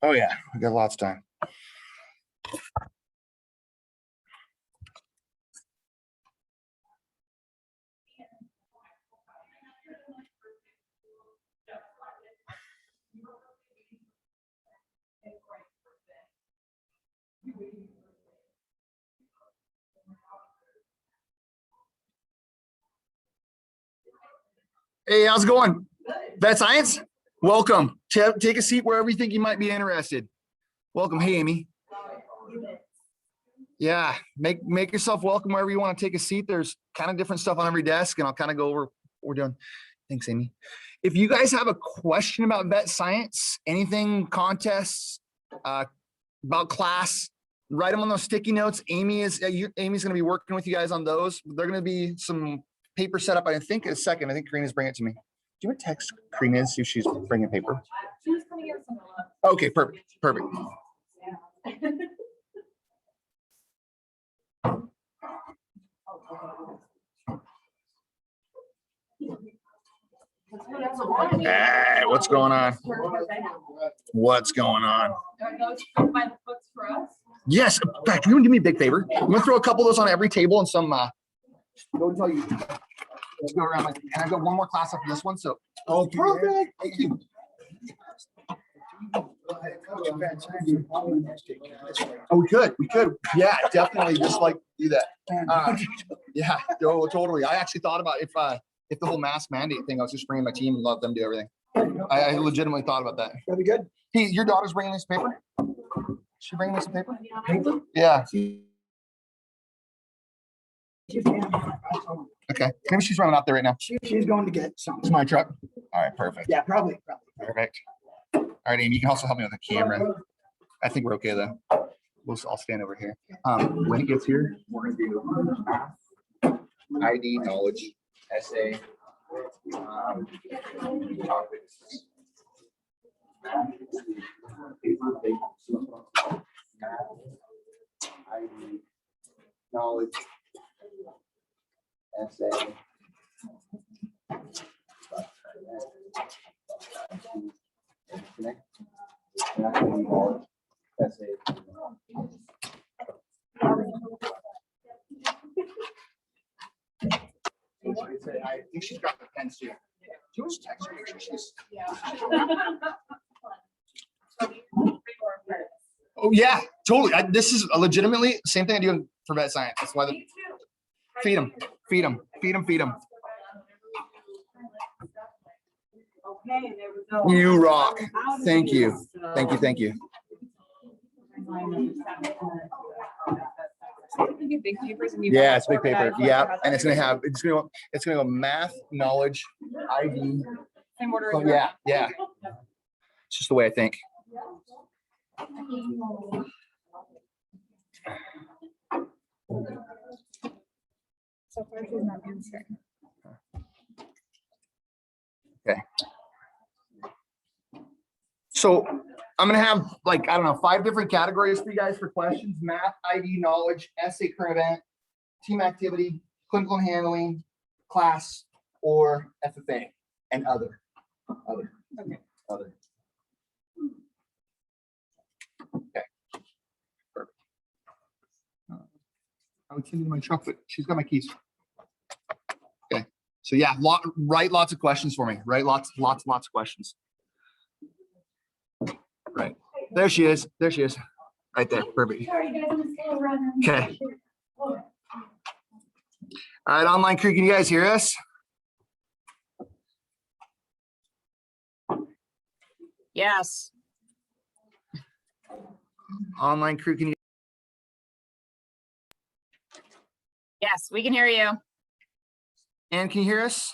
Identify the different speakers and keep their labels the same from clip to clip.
Speaker 1: Oh yeah, we got lots of time. Hey, how's it going? Vet Science? Welcome. Take a seat wherever you think you might be interested. Welcome. Hey, Amy. Yeah, make yourself welcome wherever you want to take a seat. There's kind of different stuff on every desk, and I'll kind of go over what we're doing. Thanks, Amy. If you guys have a question about vet science, anything, contests, about class, write them on those sticky notes. Amy's going to be working with you guys on those. They're going to be some paper set up. I think in a second. I think Karina's bringing it to me. Do you want to text Karina and see if she's bringing paper?
Speaker 2: She's coming in some.
Speaker 1: Okay, perfect. Perfect. Hey, what's going on? What's going on? Yes, in fact, you want to do me a big favor? I'm gonna throw a couple of those on every table and some go tell you. Let's go around and I got one more class after this one. So perfect. Thank you. Oh, we could. Yeah, definitely just like do that. Yeah, totally. I actually thought about if the whole mask mandate thing, I was just bringing my team and let them do everything. I legitimately thought about that. That'd be good. Hey, your daughter's bringing this paper? She bringing us some paper? Paper? Yeah. Okay. Maybe she's running out there right now.
Speaker 3: She's going to get some.
Speaker 1: It's my truck. All right, perfect.
Speaker 3: Yeah, probably.
Speaker 1: Perfect. All right, Amy, you can also help me with the camera. I think we're okay though. I'll stand over here. When it gets here, we're gonna do ID, knowledge, essay, topics. ID, knowledge, essay. I think she's got the pens too. Just text her, make sure she's. Oh yeah, totally. This is legitimately the same thing I do for vet science. That's why feed them. Okay, there we go. You rock. Thank you.
Speaker 2: Big papers and
Speaker 1: yeah, it's big paper. Yeah, and it's gonna go math, knowledge, ID.
Speaker 2: Same order.
Speaker 1: So, yeah. It's just the way I think.
Speaker 2: So far, she's not answering.
Speaker 1: Okay. So I'm gonna have like, I don't know, 5 different categories for you guys for questions: math, ID, knowledge, essay, current event, team activity, clinical and handling, class, or FFA, and other.
Speaker 2: Okay.
Speaker 1: Other. Okay. Perfect. I would send you my truck, but she's got my keys. Okay. So yeah, write lots of questions for me. Write lots of questions. Right. There she is. Right there. Perfect. Okay. All right, online crew, can you guys hear us?
Speaker 2: Yes.
Speaker 1: Online crew, can you?
Speaker 2: Yes, we can hear you.
Speaker 1: Ann, can you hear us?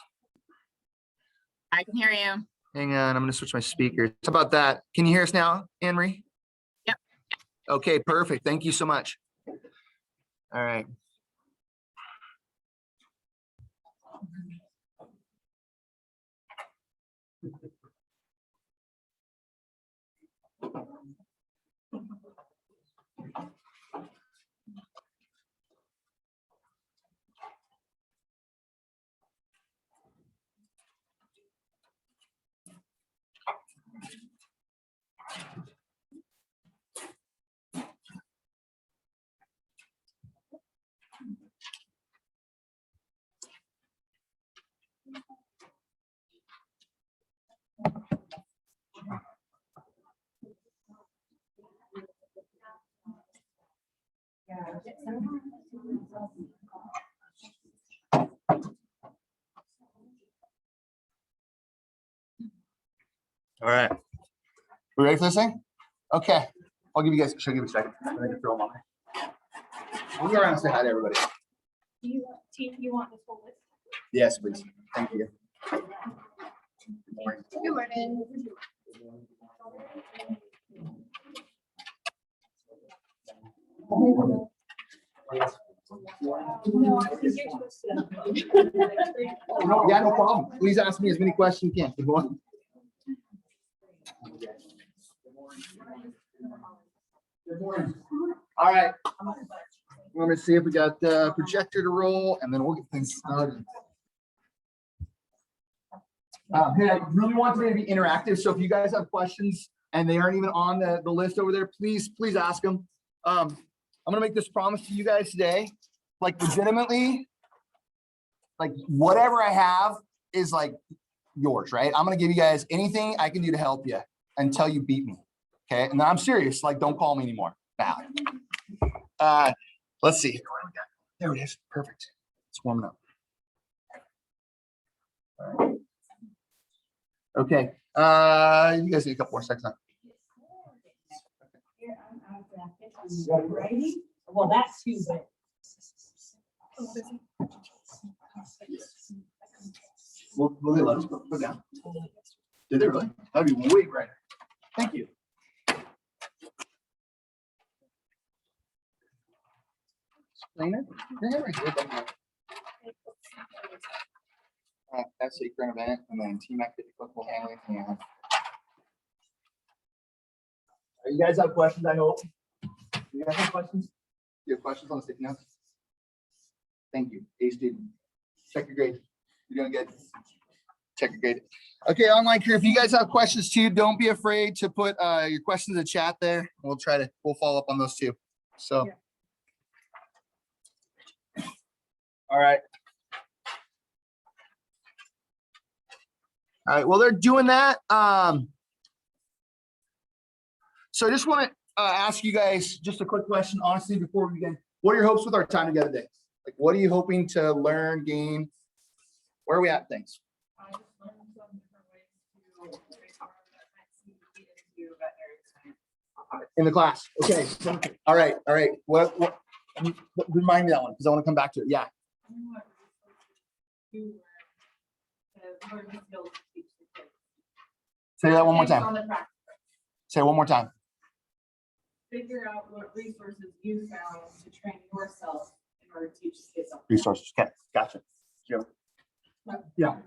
Speaker 2: I can hear you.
Speaker 1: Hang on, I'm going to switch my speakers. How about that? Can you hear us now, Anne-Marie?
Speaker 2: Yep.
Speaker 1: Okay, perfect. Thank you so much. All right. All right. We ready for this thing? Okay. I'll give you guys, should I give you a second? I can throw them on there. We'll go around and say hi to everybody.
Speaker 3: Do you want this whole list?
Speaker 1: Yes, please. Thank you.
Speaker 3: Good morning.
Speaker 1: No, yeah, no problem. Please ask me as many questions you can. Keep going. Good morning. All right. Let me see if we got the projector to roll, and then we'll get things started. Hey, I really want today to be interactive. So if you guys have questions and they aren't even on the list over there, please ask them. I'm gonna make this promise to you guys today, like legitimately, like whatever I have is like yours, right? I'm gonna give you guys anything I can do to help you until you beat me. Okay, and then I'm serious. Like, don't call me anymore. Now, let's see. There it is. Perfect. It's warming up. All right. Okay. You guys need a couple more seconds.
Speaker 3: Well, that's you, but.
Speaker 1: Will they let us go down? Did they really? That'd be way brighter. Thank you. Explain it. Yeah, right here. That's a current event, and then team activity, football handling. Yeah. You guys have questions? I hope. You guys have questions? You have questions on the sticky notes? Thank you. A student. Check your grade. You're doing good. Check your grade. Okay, online crew. If you guys have questions too, don't be afraid to put your questions in the chat there. We'll follow up on those too. So. Yeah. All right. All right, well, they're doing that. So I just want to ask you guys just a quick question, honestly, before we begin. What are your hopes with our time together today? Like, what are you hoping to learn, gain? Where are we at things?
Speaker 3: I just learned some different ways to transform Vet Science CDE into veterinary science.
Speaker 1: In the class. Okay. All right. What remind me that one because I want to come back to it. Yeah. Say that one more time. Say it one more time.
Speaker 3: Figure out what resources you found to train yourself in order to teach kids.
Speaker 1: Resources. Okay, gotcha. Joe. Yeah.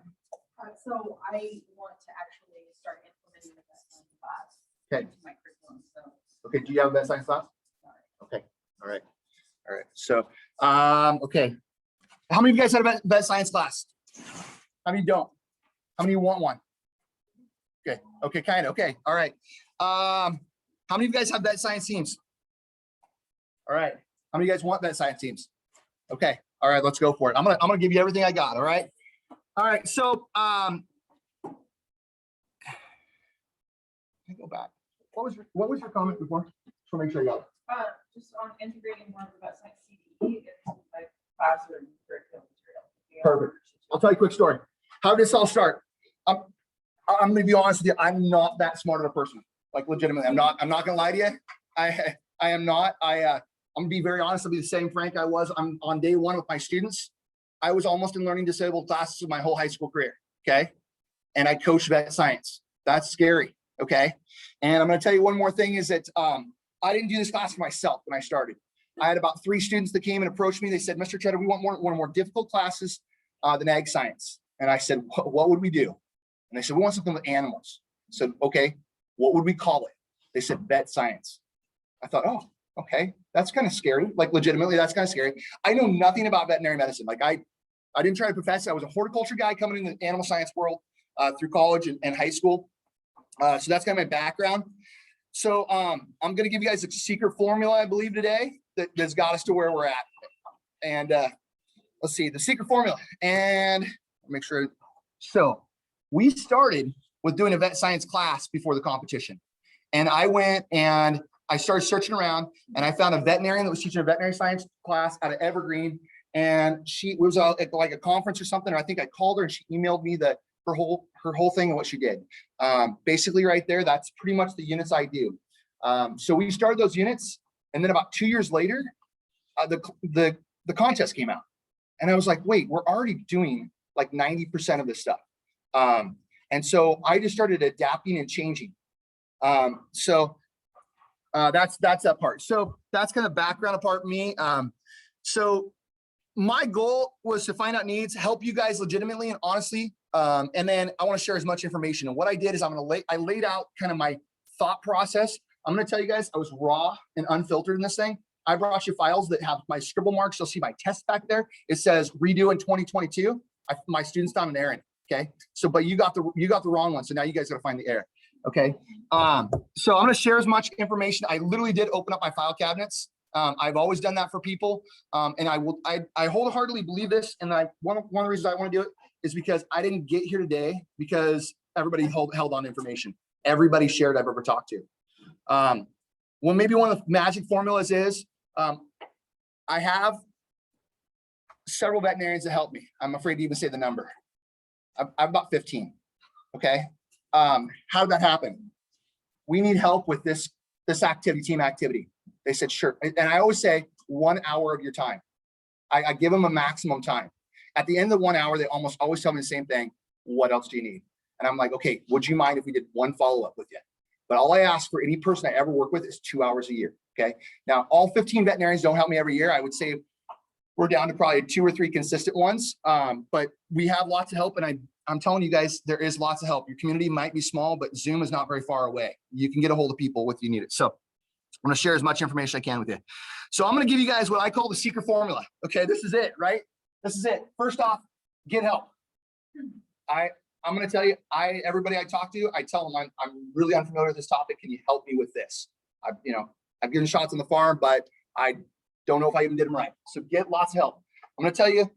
Speaker 3: So I want to actually start implementing the Vet Science class.
Speaker 1: Okay.
Speaker 3: Into my curriculum. So.
Speaker 1: Okay. Do you have a Vet Science class? Okay. All right. So, okay. How many of you guys had a Vet Science class? How many don't? How many want one? Okay. Okay. Kind of. Okay. All right. How many of you guys have Vet Science teams? All right. How many of you guys want Vet Science teams? Okay. All right. Let's go for it. I'm gonna give you everything I got. All right. All right. So, let me go back. What was your comment before? Just want to make sure I got it.
Speaker 3: Just on integrating more of the Vet Science CDE into my classroom curriculum material.
Speaker 1: Perfect. I'll tell you a quick story. How did this all start? I'm going to be honest with you. I'm not that smart of a person. Like legitimately, I'm not going to lie to you. I am not. I'm going to be very honest. I'll be the same Frank I was. I'm on day one with my students. I was almost in learning disabled classes of my whole high school career. Okay. And I coached Vet Science. That's scary. Okay. And I'm going to tell you one more thing is that I didn't do this class for myself when I started. I had about 3 students that came and approached me. They said, Mr. Torretta, we want one of more difficult classes than ag science. And I said, what would we do? And they said, we want something with animals. I said, okay, what would we call it? They said, Vet Science. I thought, oh, okay, that's kind of scary. Like legitimately, that's kind of scary. I know nothing about veterinary medicine. Like I didn't try to profess it. I was a horticulture guy coming in the animal science world through college and high school. So that's kind of my background. So I'm going to give you guys a secret formula, I believe, today that's got us to where we're at. And let's see the secret formula and make sure. So we started with doing a Vet Science class before the competition. And I went and I started searching around and I found a veterinarian that was teaching a veterinary science class out of Evergreen. And she was at like a conference or something. And I think I called her and she emailed me her whole thing and what she did. Basically right there, that's pretty much the units I do. So we started those units, and then about 2 years later, the contest came out. And I was like, wait, we're already doing like 90% of this stuff. And so I just started adapting and changing. So that's that part. So that's kind of background apart me. So my goal was to find out needs, help you guys legitimately and honestly. And then I want to share as much information. And what I did is I laid out kind of my thought process. I'm going to tell you guys, I was raw and unfiltered in this thing. I brought you files that have my scribble marks. You'll see my test back there. It says redo in 2022. My students found an error in it. Okay. So, but you got the wrong one. So now you guys got to find the error. Okay. So I'm going to share as much information. I literally did open up my file cabinets. I've always done that for people. And I wholeheartedly believe this. And one of the reasons I want to do it is because I didn't get here today because everybody held on to information. Everybody shared I've ever talked to. Well, maybe one of the magic formulas is, I have several veterinarians that help me. I'm afraid to even say the number. I've about 15. Okay. How did that happen? We need help with this activity, team activity. They said, sure. And I always say 1 hour of your time. I give them a maximum time. At the end of the 1 hour, they almost always tell me the same thing. What else do you need? And I'm like, okay, would you mind if we did one follow-up with you? But all I ask for any person I ever work with is 2 hours a year. Okay. Now, all 15 veterinarians don't help me every year. I would say we're down to probably 2 or 3 consistent ones. But we have lots of help. And I'm telling you guys, there is lots of help. Your community might be small, but Zoom is not very far away. You can get a hold of people if you need it. So I'm going to share as much information I can with you. So I'm going to give you guys what I call the secret formula. Okay. This is it, right? This is it. First off, get help. I'm going to tell you, everybody I talk to, I tell them I'm really unfamiliar with this topic. Can you help me with this? I've given shots on the farm, but I don't know if I even did them right. So get lots of help. I'm going to tell you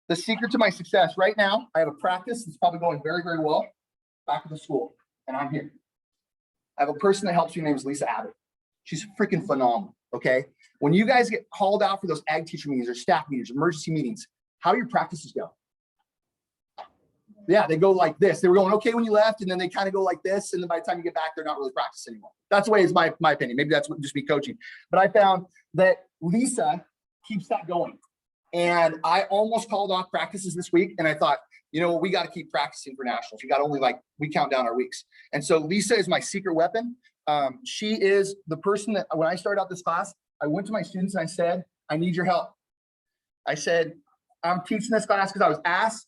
Speaker 1: the secret to my success right now. I have a practice that's probably going very, very well back at the school, and I'm here. I have a person that helps me. Her name is Lisa Abbott. She's freaking phenomenal. Okay. When you guys get called out for those ag teacher meetings or staff meetings, emergency meetings, how your practices go? Yeah, they go like this. They were going okay when you left, and then they kind of go like this. And then by the time you get back, they're not really practicing anymore. That's the way is my opinion. Maybe that's just me coaching. But I found that Lisa keeps that going. And I almost called off practices this week. And I thought, we got to keep practicing for nationals. We got only we count down our weeks. And so Lisa is my secret weapon. She is the person that when I started out this class, I went to my students and I said, I need your help. I said, I'm teaching this class because I was asked.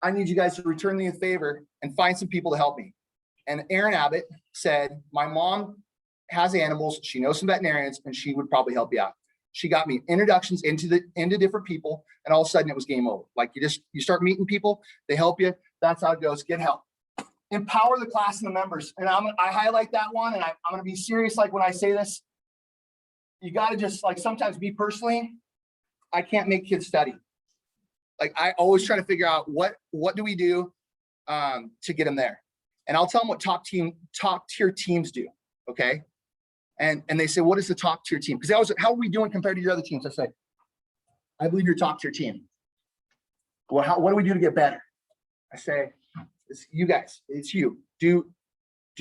Speaker 1: I need you guys to return me a favor and find some people to help me. And Erin Abbott said, my mom has animals. She knows some veterinarians and she would probably help you out. She got me introductions into different people. And all of a sudden it was game over. Like you start meeting people, they help you. That's how it goes. Get help. Empower the class and the members. And I highlight that one. And I'm going to be serious. Like when I say this, you got to just sometimes me personally, I can't make kids study. I always try to figure out what do we do to get them there. And I'll tell them what top tier teams do. Okay. And they say, what is the top tier team? Because how are we doing compared to your other teams? I say, I believe you're top tier team. Well, what do we do to get better? I say, it's you guys, it's you. Do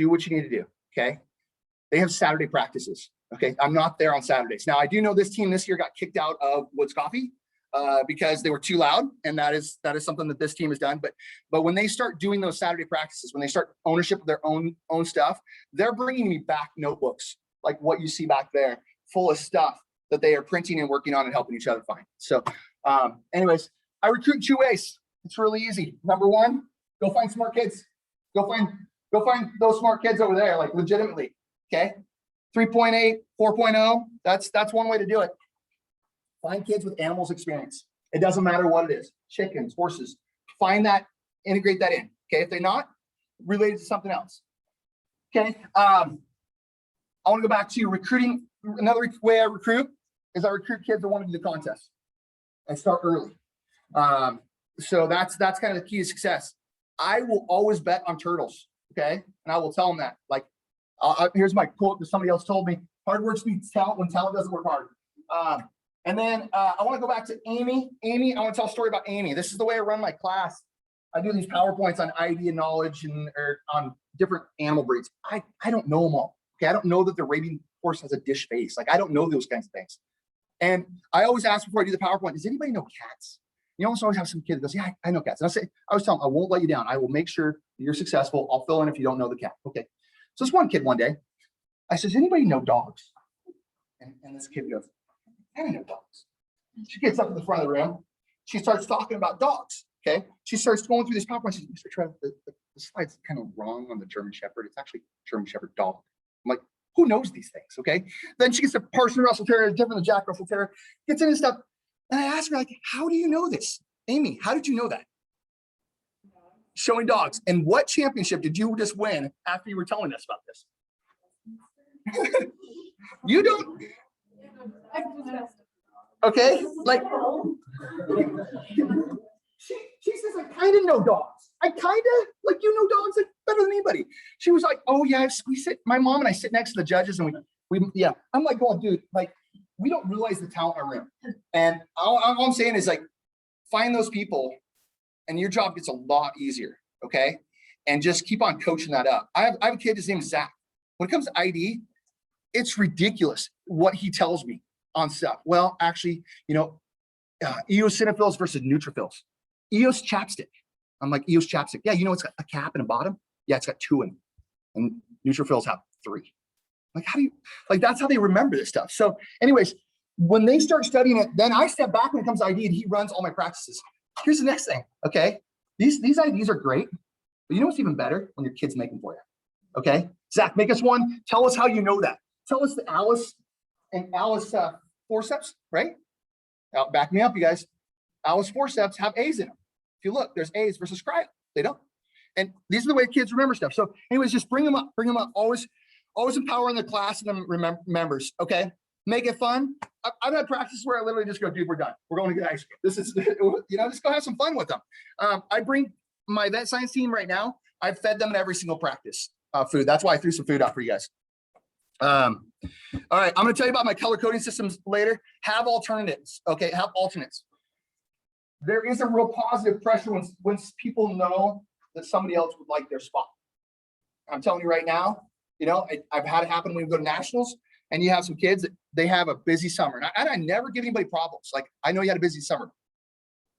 Speaker 1: what you need to do. Okay. They have Saturday practices. Okay. I'm not there on Saturdays. Now I do know this team this year got kicked out of Woods Coffee because they were too loud. And that is something that this team has done. But when they start doing those Saturday practices, when they start ownership of their own stuff, they're bringing me back notebooks like what you see back there, full of stuff that they are printing and working on and helping each other find. So anyways, I recruit 2 ways. It's really easy. Number one, go find smart kids. Go find those smart kids over there, like legitimately. Okay. 3.8, 4.0. That's one way to do it. Find kids with animals experience. It doesn't matter what it is. Chickens, horses. Find that, integrate that in. Okay. If they're not, related to something else. Okay. I want to go back to recruiting. Another way I recruit is I recruit kids that want to do the contest. I start early. So that's kind of the key to success. I will always bet on turtles. Okay. And I will tell them that Here's my quote that somebody else told me: hard work beats talent when talent doesn't work hard. And then I want to go back to Amy. Amy, I want to tell a story about Amy. This is the way I run my class. I do these PowerPoints on idea knowledge or on different animal breeds. I don't know them all. Okay, I don't know that the Arabian horse has a dish face. Like, I don't know those kinds of things. And I always ask before I do the PowerPoint, does anybody know cats? You almost always have some kid that goes, yeah, I know cats. And I always tell them, I won't let you down. I will make sure you're successful. I'll fill in if you don't know the cat. Okay. So this one kid one day, I said, does anybody know dogs? And this kid goes, I don't know dogs. She gets up in the front of the room. She starts talking about dogs. Okay. She starts going through this PowerPoint. She says, Mr. Trev, the slide's kind of wrong on the German Shepherd. It's actually German Shepherd dog. I'm like, who knows these things? Okay. Then she gets to Parson Russell Terrier, different than Jack Russell Terrier, gets into stuff. And I asked her, like, how do you know this? Amy, how did you know that? Showing dogs. And what championship did you just win after you were telling us about this? You don't. Okay. Like, she says, I kind of know dogs. I kind of, like, you know dogs like better than anybody. She was like, oh yeah, we sit, my mom and I sit next to the judges and we yeah. I'm like, oh dude, like, we don't realize the talent in our room. And all I'm saying is, like, find those people and your job gets a lot easier. Okay. And just keep on coaching that up. I have a kid, his name is Zach. When it comes to ID, it's ridiculous what he tells me on stuff. Well, actually, you know, eosinophils versus neutrophils. Eos chapstick. I'm like, Eos chapstick. Yeah, you know, it's got a cap and a bottom. Yeah, it's got 2 in it. And neutrophils have 3. Like, how do you, like, that's how they remember this stuff. So anyways, when they start studying it, then I step back when it comes to ID and he runs all my practices. Here's the next thing, okay? These IDs are great, but you know what's even better? When your kids make them for you, okay? Zach, make us one. Tell us how you know that. Tell us the Alice and Alice forceps, right? Now, back me up, you guys. Alice forceps have A's in them. If you look, there's A's versus cryo. They don't. And these are the way kids remember stuff. So anyways, just bring them up, always empowering the class and the members, okay? Make it fun. I've had practices where I literally just go, dude, we're done. We're going to get ice cream. This is, you know, just go have some fun with them. I bring my vet science team right now. I've fed them at every single practice food. That's why I threw some food out for you guys. All right, I'm going to tell you about my color coding systems later. Have alternatives, okay? Have alternates. There is a real positive pressure when people know that somebody else would like their spot. I'm telling you right now, you know, I've had it happen when we go to nationals and you have some kids that they have a busy summer. And I never give anybody problems. Like, I know you had a busy summer,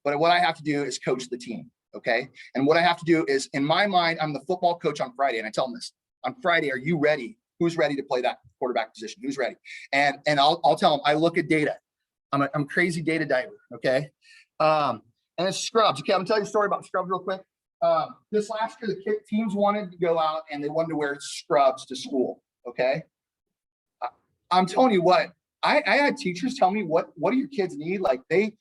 Speaker 1: but what I have to do is coach the team, okay? And what I have to do is, in my mind, I'm the football coach on Friday, and I tell them this. On Friday, are you ready? Who's ready to play that quarterback position? Who's ready? And I'll tell them, I look at data. I'm a crazy data diver, okay? And it's scrubs. Okay, I'm gonna tell you a story about scrubs real quick. This last year, the teams wanted to go out and they wanted to wear scrubs to school, okay? I'm telling you what, I had teachers tell me, what do your kids need? Like, they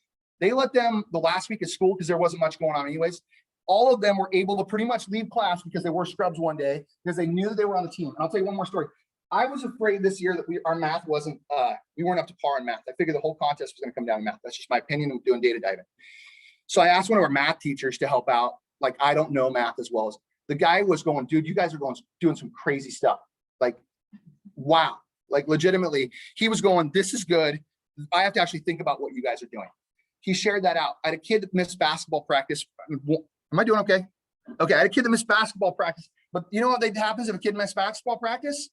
Speaker 1: let them the last week of school because there wasn't much going on anyways. All of them were able to pretty much leave class because they wore scrubs one day because they knew that they were on the team. And I'll tell you one more story. I was afraid this year that our math wasn't, we weren't up to par in math. I figured the whole contest was going to come down to math. That's just my opinion of doing data diving. So I asked one of our math teachers to help out. Like, I don't know math as well as the guy was going, dude, you guys are doing some crazy stuff. Like, wow. Like, legitimately, he was going, this is good. I have to actually think about what you guys are doing. He shared that out. I had a kid that missed basketball practice. Am I doing okay? Okay, I had a kid that missed basketball practice. But you know what happens if a kid missed basketball practice?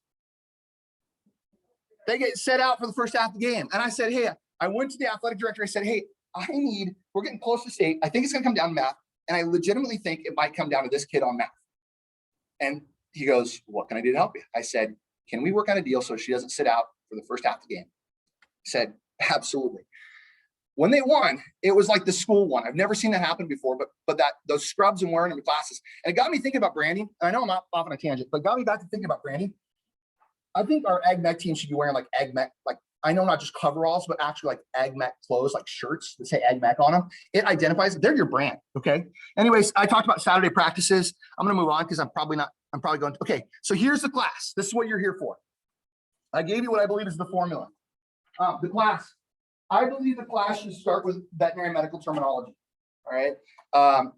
Speaker 1: They get set out for the first half of the game. And I said, hey, I went to the athletic director. I said, hey, we're getting close to state. I think it's going to come down to math. And I legitimately think it might come down to this kid on math. And he goes, what can I do to help you? I said, can we work out a deal so she doesn't sit out for the first half of the game? He said, absolutely. When they won, it was like the school won. I've never seen that happen before, but those scrubs and wearing them in classes. And it got me thinking about branding. And I know I'm not off on a tangent, but it got me back to thinking about branding. I think our Ag Mech team should be wearing like Ag Mech, like, I know not just coveralls, but actually like Ag Mech clothes, like shirts that say Ag Mech on them. It identifies, they're your brand, okay? Anyways, I talked about Saturday practices. I'm gonna move on because I'm probably going to, okay, so here's the class. This is what you're here for. I gave you what I believe is the formula. The class, I believe the class should start with veterinary medical terminology, all right?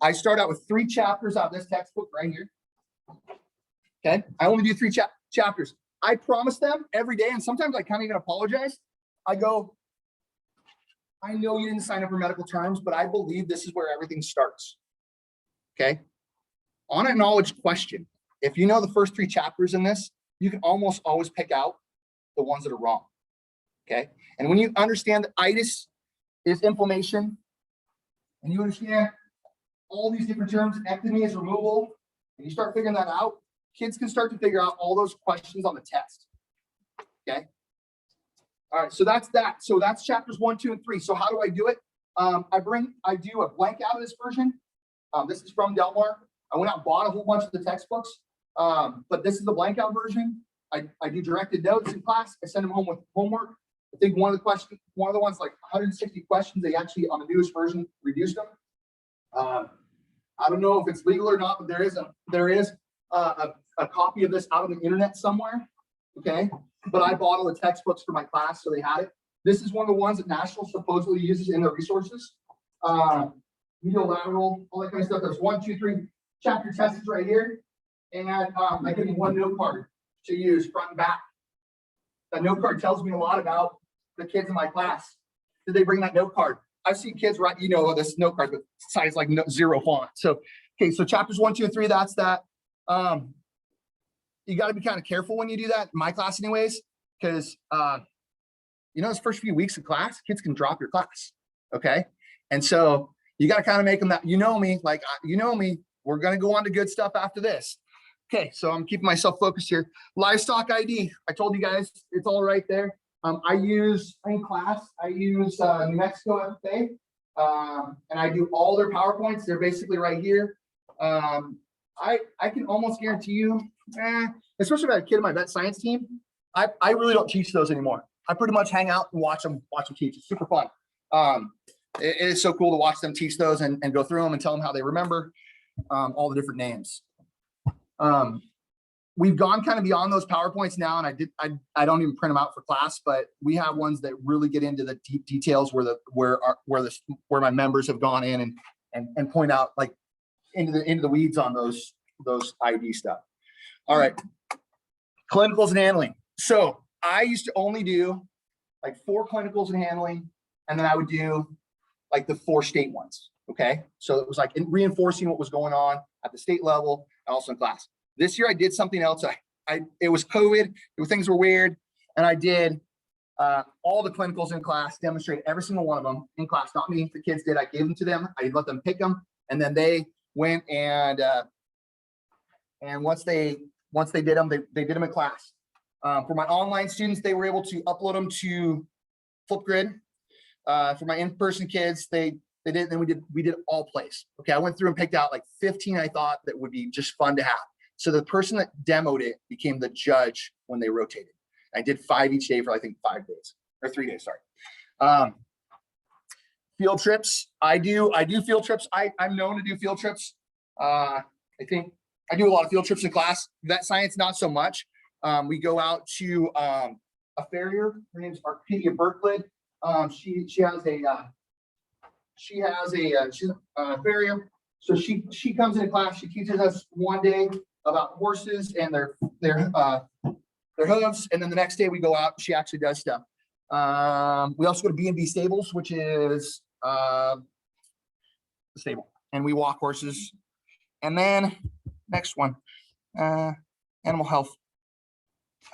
Speaker 1: I start out with 3 chapters out of this textbook right here. Okay, I only do 3 chapters. I promise them every day, and sometimes I can't even apologize. I go, I know you didn't sign up for medical terms, but I believe this is where everything starts. Okay. On a knowledge question, if you know the first 3 chapters in this, you can almost always pick out the ones that are wrong. Okay. And when you understand that itis is inflammation, and you understand all these different terms, ectomy is removal, and you start figuring that out, kids can start to figure out all those questions on the test. Okay. All right. So that's that. So that's chapters 1, 2, and 3. So how do I do it? I do a blank out of this version. This is from Delmar. I went out and bought a whole bunch of the textbooks, but this is the blank out version. I do directed notes in class. I send them home with homework. I think one of the ones like 160 questions, they actually on the newest version reduced them. I don't know if it's legal or not, but there is a copy of this out on the internet somewhere. Okay, but I bought all the textbooks for my class, so they had it. This is one of the ones that National supposedly uses in their resources. Medial lateral, all that kind of stuff. There's 1, 2, 3 chapter tests right here, and I give you one note card to use front and back. That note card tells me a lot about the kids in my class. Did they bring that note card? I've seen kids write, this note card, but size like 0 font. So, okay, so chapters 1, 2, and 3, that's that. You got to be kind of careful when you do that, in my class anyways, because, those first few weeks of class, kids can drop your class, okay? And so you got to kind of make them that, me, we're going to go on to good stuff after this. Okay, so I'm keeping myself focused here. Livestock ID, I told you guys, it's all right there. In class, I use New Mexico FFA, and I do all their PowerPoints. They're basically right here. I can almost guarantee you, especially if I have a kid in my vet science team, I really don't teach those anymore. I pretty much hang out and watch them teach. It's super fun. It is so cool to watch them teach those and go through them and tell them how they remember all the different names. We've gone kind of beyond those PowerPoints now, and I don't even print them out for class, but we have ones that really get into the deep details where my members have gone in and point out like into the weeds on those ID stuff. All right, clinicals and handling. So I used to only do like 4 clinicals and handling, and then I would do like the 4 state ones. Okay, so it was like reinforcing what was going on at the state level and also in class. This year I did something else. It was COVID. Things were weird, and I did all the clinicals in class, demonstrated every single one of them in class. Not me, the kids did. I gave them to them. I let them pick them, and then they went and once they did them, they did them in class. For my online students, they were able to upload them to Flipgrid. For my in-person kids, they did. Then we did all plays. Okay, I went through and picked out like 15 I thought that would be just fun to have. So the person that demoed it became the judge when they rotated. I did 5 each day for I think 5 days or 3 days. Sorry. Field trips. I do field trips. I'm known to do field trips. I think I do a lot of field trips in class. Vet science, not so much. We go out to a farrier. Her name's Arcadia Berklid. She's a farrier. So she comes into class. She teaches us one day about horses and their hooves, and then the next day we go out. She actually does stuff. We also go to B&B Stables, which is the stable, and we walk horses. And then next one, animal health.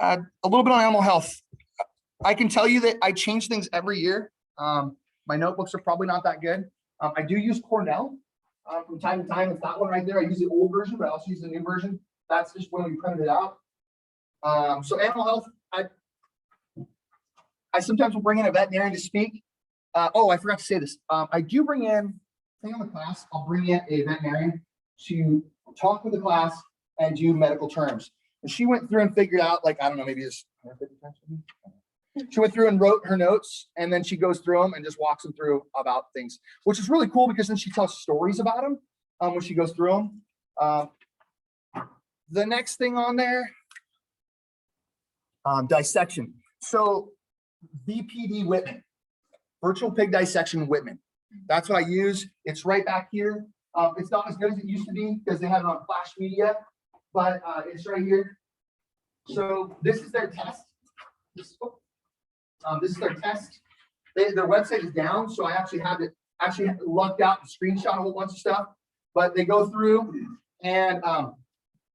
Speaker 1: A little bit on animal health. I can tell you that I change things every year. My notebooks are probably not that good. I do use Cornell from time to time. It's that one right there. I use the old version, but I also use the new version. That's just when we printed it out. So animal health, I sometimes will bring in a veterinarian to speak. I forgot to say this. I do bring in, on the class, I'll bring in a veterinarian to talk with the class and do medical terms. And she went through and figured out, like, I don't know, maybe it's, she went through and wrote her notes, and then she goes through them and just walks them through about things, which is really cool because then she tells stories about them when she goes through them. The next thing on there, dissection. So VPD Whitman, virtual pig dissection Whitman. That's what I use. It's right back here. It's not as good as it used to be because they have it on Flash Media, but it's right here. So this is their test. This is their test. Their website is down, so I actually lucked out and screenshot a whole bunch of stuff. But they go through, and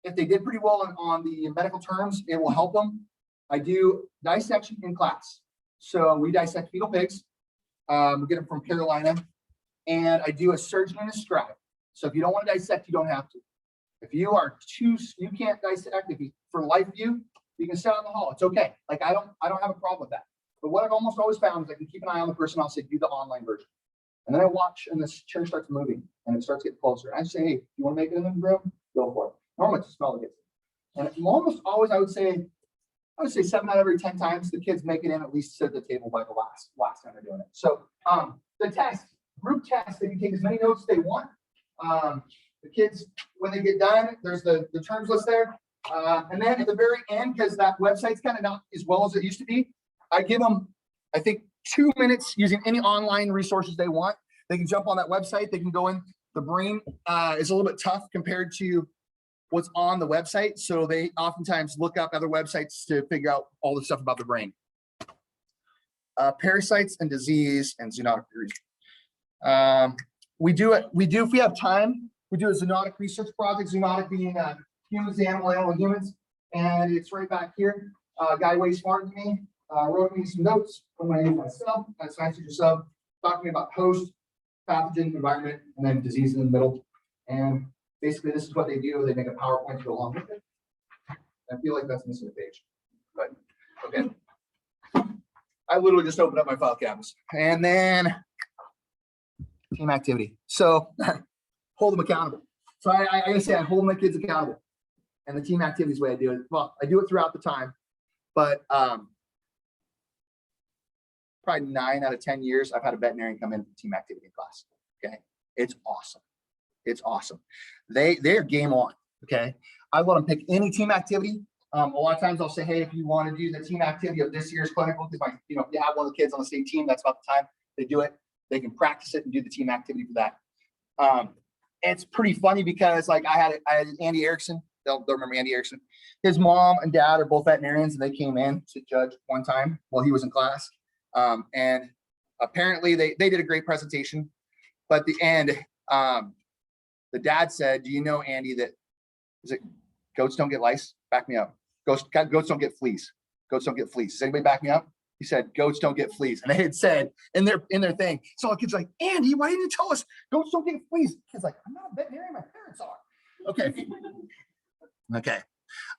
Speaker 1: if they did pretty well on the medical terms, it will help them. I do dissection in class. So we dissect fetal pigs. We get them from Carolina. And I do a surgeon and a scribe. So if you don't want to dissect, you don't have to. If you can't dissect, for life view, you can sit out in the hall. It's okay. Like I don't have a problem with that. But what I've almost always found is I can keep an eye on the person. I'll say, do the online version. And then I watch and the chair starts moving and it starts getting closer. I say, hey, you want to make it in the room? Go for it. Normally it's a smell that gets it. And almost always I would say 7 out of every 10 times the kids make it in, at least sit at the table by the last time they're doing it. So the test, group test, they can take as many notes as they want. The kids, when they get done, there's the terms list there. And then at the very end, because that website's kind of not as well as it used to be, I give them, I think, 2 minutes using any online resources they want. They can jump on that website. They can go in. The brain is a little bit tough compared to what's on the website. So they oftentimes look up other websites to figure out all the stuff about the brain. Parasites and disease and zoonotic research. If we have time, we do a zoonotic research project, zoonotic being humans, animal, and humans. And it's right back here. A guy way smarter than me wrote me some notes from my sub, science teacher sub, talking about host, pathogen, environment, and then disease in the middle. And basically, this is what they do. They make a PowerPoint to go along with it. I feel like that's missing a page, but okay. I literally just opened up my file cabinets. And then team activity. So hold them accountable. So I gotta say, I hold my kids accountable. And the team activity is the way I do it. Well, I do it throughout the time, but probably 9 out of 10 years, I've had a veterinarian come in for team activity class. Okay, it's awesome. It's awesome. They're game on. Okay, I let them pick any team activity. A lot of times I'll say, hey, if you want to do the team activity of this year's clinical, if if you have one of the kids on the same team, that's about the time they do it. They can practice it and do the team activity for that. It's pretty funny because like I had Andy Erickson. They'll remember Andy Erickson. His mom and dad are both veterinarians, and they came in to judge one time while he was in class. And apparently they did a great presentation, but at the end, the dad said, do you know, Andy, that goats don't get lice? Back me up. Goats don't get fleas. Goats don't get fleas. Does anybody back me up? He said, goats don't get fleas. And they had said in their thing. So the kid's like, Andy, why didn't you tell us goats don't get fleas? The kid's like, I'm not a veterinarian, my parents are. Okay. Okay.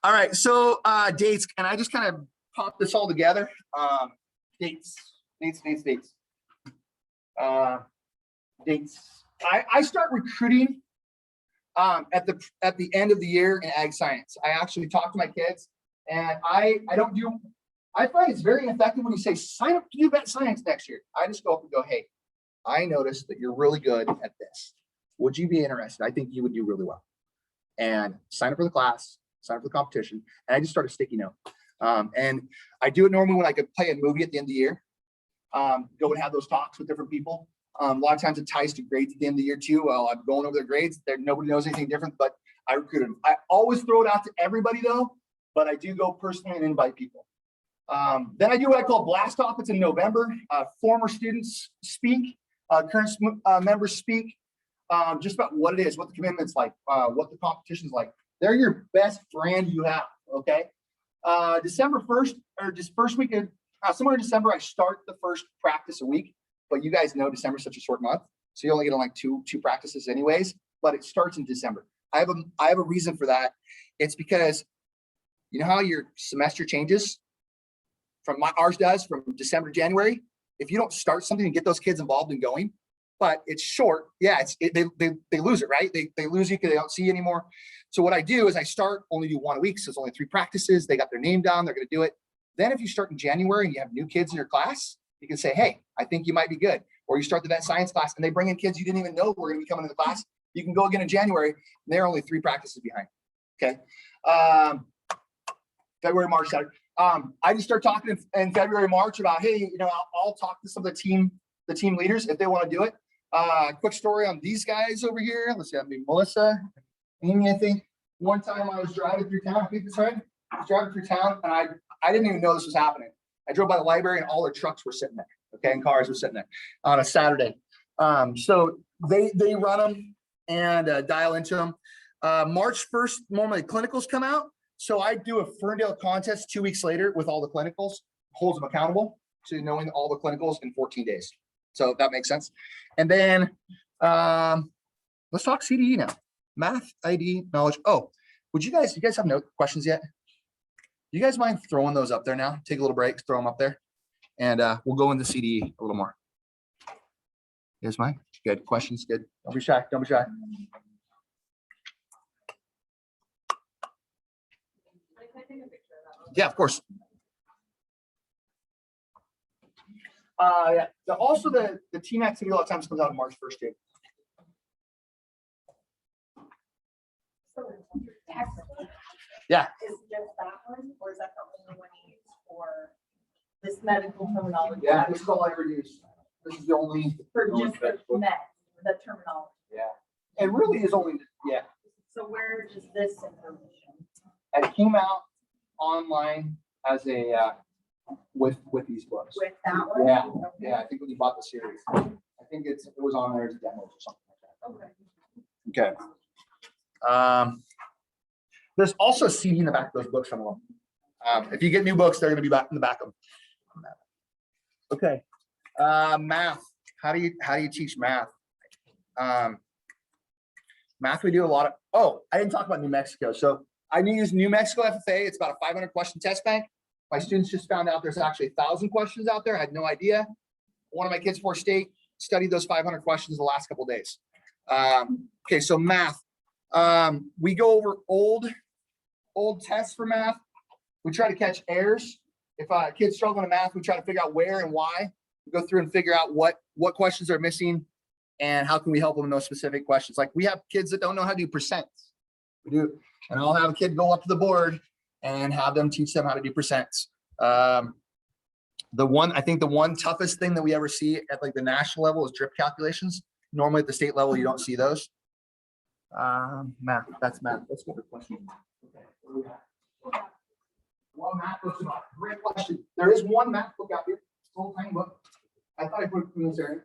Speaker 1: All right. So dates, and I just kind of popped this all together. Dates. I start recruiting at the end of the year in ag science. I actually talk to my kids, and I find it's very effective when you say sign up to do vet science next year. I just go up and go, hey, I noticed that you're really good at this. Would you be interested? I think you would do really well. And sign up for the class, sign up for the competition, and I just start a sticky note. And I do it normally when I could play a movie at the end of the year. Go and have those talks with different people. A lot of times it ties to grades at the end of the year too. Well, I'm going over their grades. Nobody knows anything different, but I recruit them. I always throw it out to everybody though, but I do go personally and invite people. Then I do what I call blast off. It's in November. Former students speak, current members speak, just about what it is, what the commitment's like, what the competition's like. They're your best friend you have, okay? December 1st, or just first week of, somewhere in December, I start the first practice a week, but you guys know December is such a short month, so you only get on like two practices anyways, but it starts in December. I have a reason for that. It's because you know how your semester changes from ours does from December to January. If you don't start something and get those kids involved and going, but it's short, yeah, they lose it, right? They lose you because they don't see you anymore. So what I do is I only do 1 a week, so it's only 3 practices. They got their name down, they're going to do it. Then if you start in January and you have new kids in your class, you can say, hey, I think you might be good. Or you start the vet science class and they bring in kids you didn't even know were going to be coming to the class. You can go again in January, and they're only 3 practices behind. Okay. February, March, Saturday. I just start talking in February, March about, hey, I'll talk to some of the team leaders if they want to do it. Quick story on these guys over here. Let's see, I mean, Melissa, Amy, I think. One time I was driving through town, I think that's right. I was driving through town and I didn't even know this was happening. I drove by the library and all their trucks were sitting there. Okay, and cars were sitting there on a Saturday. So they run them and dial into them. March 1st, normally clinicals come out. So I do a Ferndale contest 2 weeks later with all the clinicals, holds them accountable to knowing all the clinicals in 14 days. So that makes sense. And then let's talk CDE now. Math, ID, knowledge. Oh, you guys have no questions yet? You guys mind throwing those up there now? Take a little break, throw them up there, and we'll go into CDE a little more. You guys mind? Good questions. Good. Don't be shy. Don't be shy. Yeah, of course. Yeah. Also, the team activity a lot of times comes out on March 1st too. Yeah.
Speaker 3: Is just that one, or is that the only one you use for this medical terminology?
Speaker 1: Yeah, this is all I ever use. This is the only.
Speaker 3: For just the the terminology.
Speaker 1: Yeah. It really is only, yeah.
Speaker 3: So where is this information?
Speaker 1: It came out online as a with these books.
Speaker 3: With that one?
Speaker 1: Yeah,
Speaker 3: Okay.
Speaker 1: yeah. I think when you bought the series, I think it was on there as demos or something like that.
Speaker 3: Okay.
Speaker 1: Okay. There's also a CD in the back of those books, some of them. If you get new books, they're going to be back in the back of them. Okay. Math. How do you teach math? Math, we do a lot of. Oh, I didn't talk about New Mexico. So I use New Mexico FFA. It's about a 500 question test bank. My students just found out there's actually 1,000 questions out there. I had no idea. One of my kids for state studied those 500 questions the last couple of days. Okay, so math. We go over old tests for math. We try to catch errors. If a kid's struggling in math, we try to figure out where and why. We go through and figure out what questions are missing and how can we help them in those specific questions. Like we have kids that don't know how to do percents. We do, and I'll have a kid go up to the board and have them teach them how to do percents. I think the one toughest thing that we ever see at like the national level is drip calculations. Normally at the state level, you don't see those. Math, that's math. Let's go to question. Okay, what do we have? One math book. Great question. There is one math book out here. Full tiny book. I thought I put it in this area.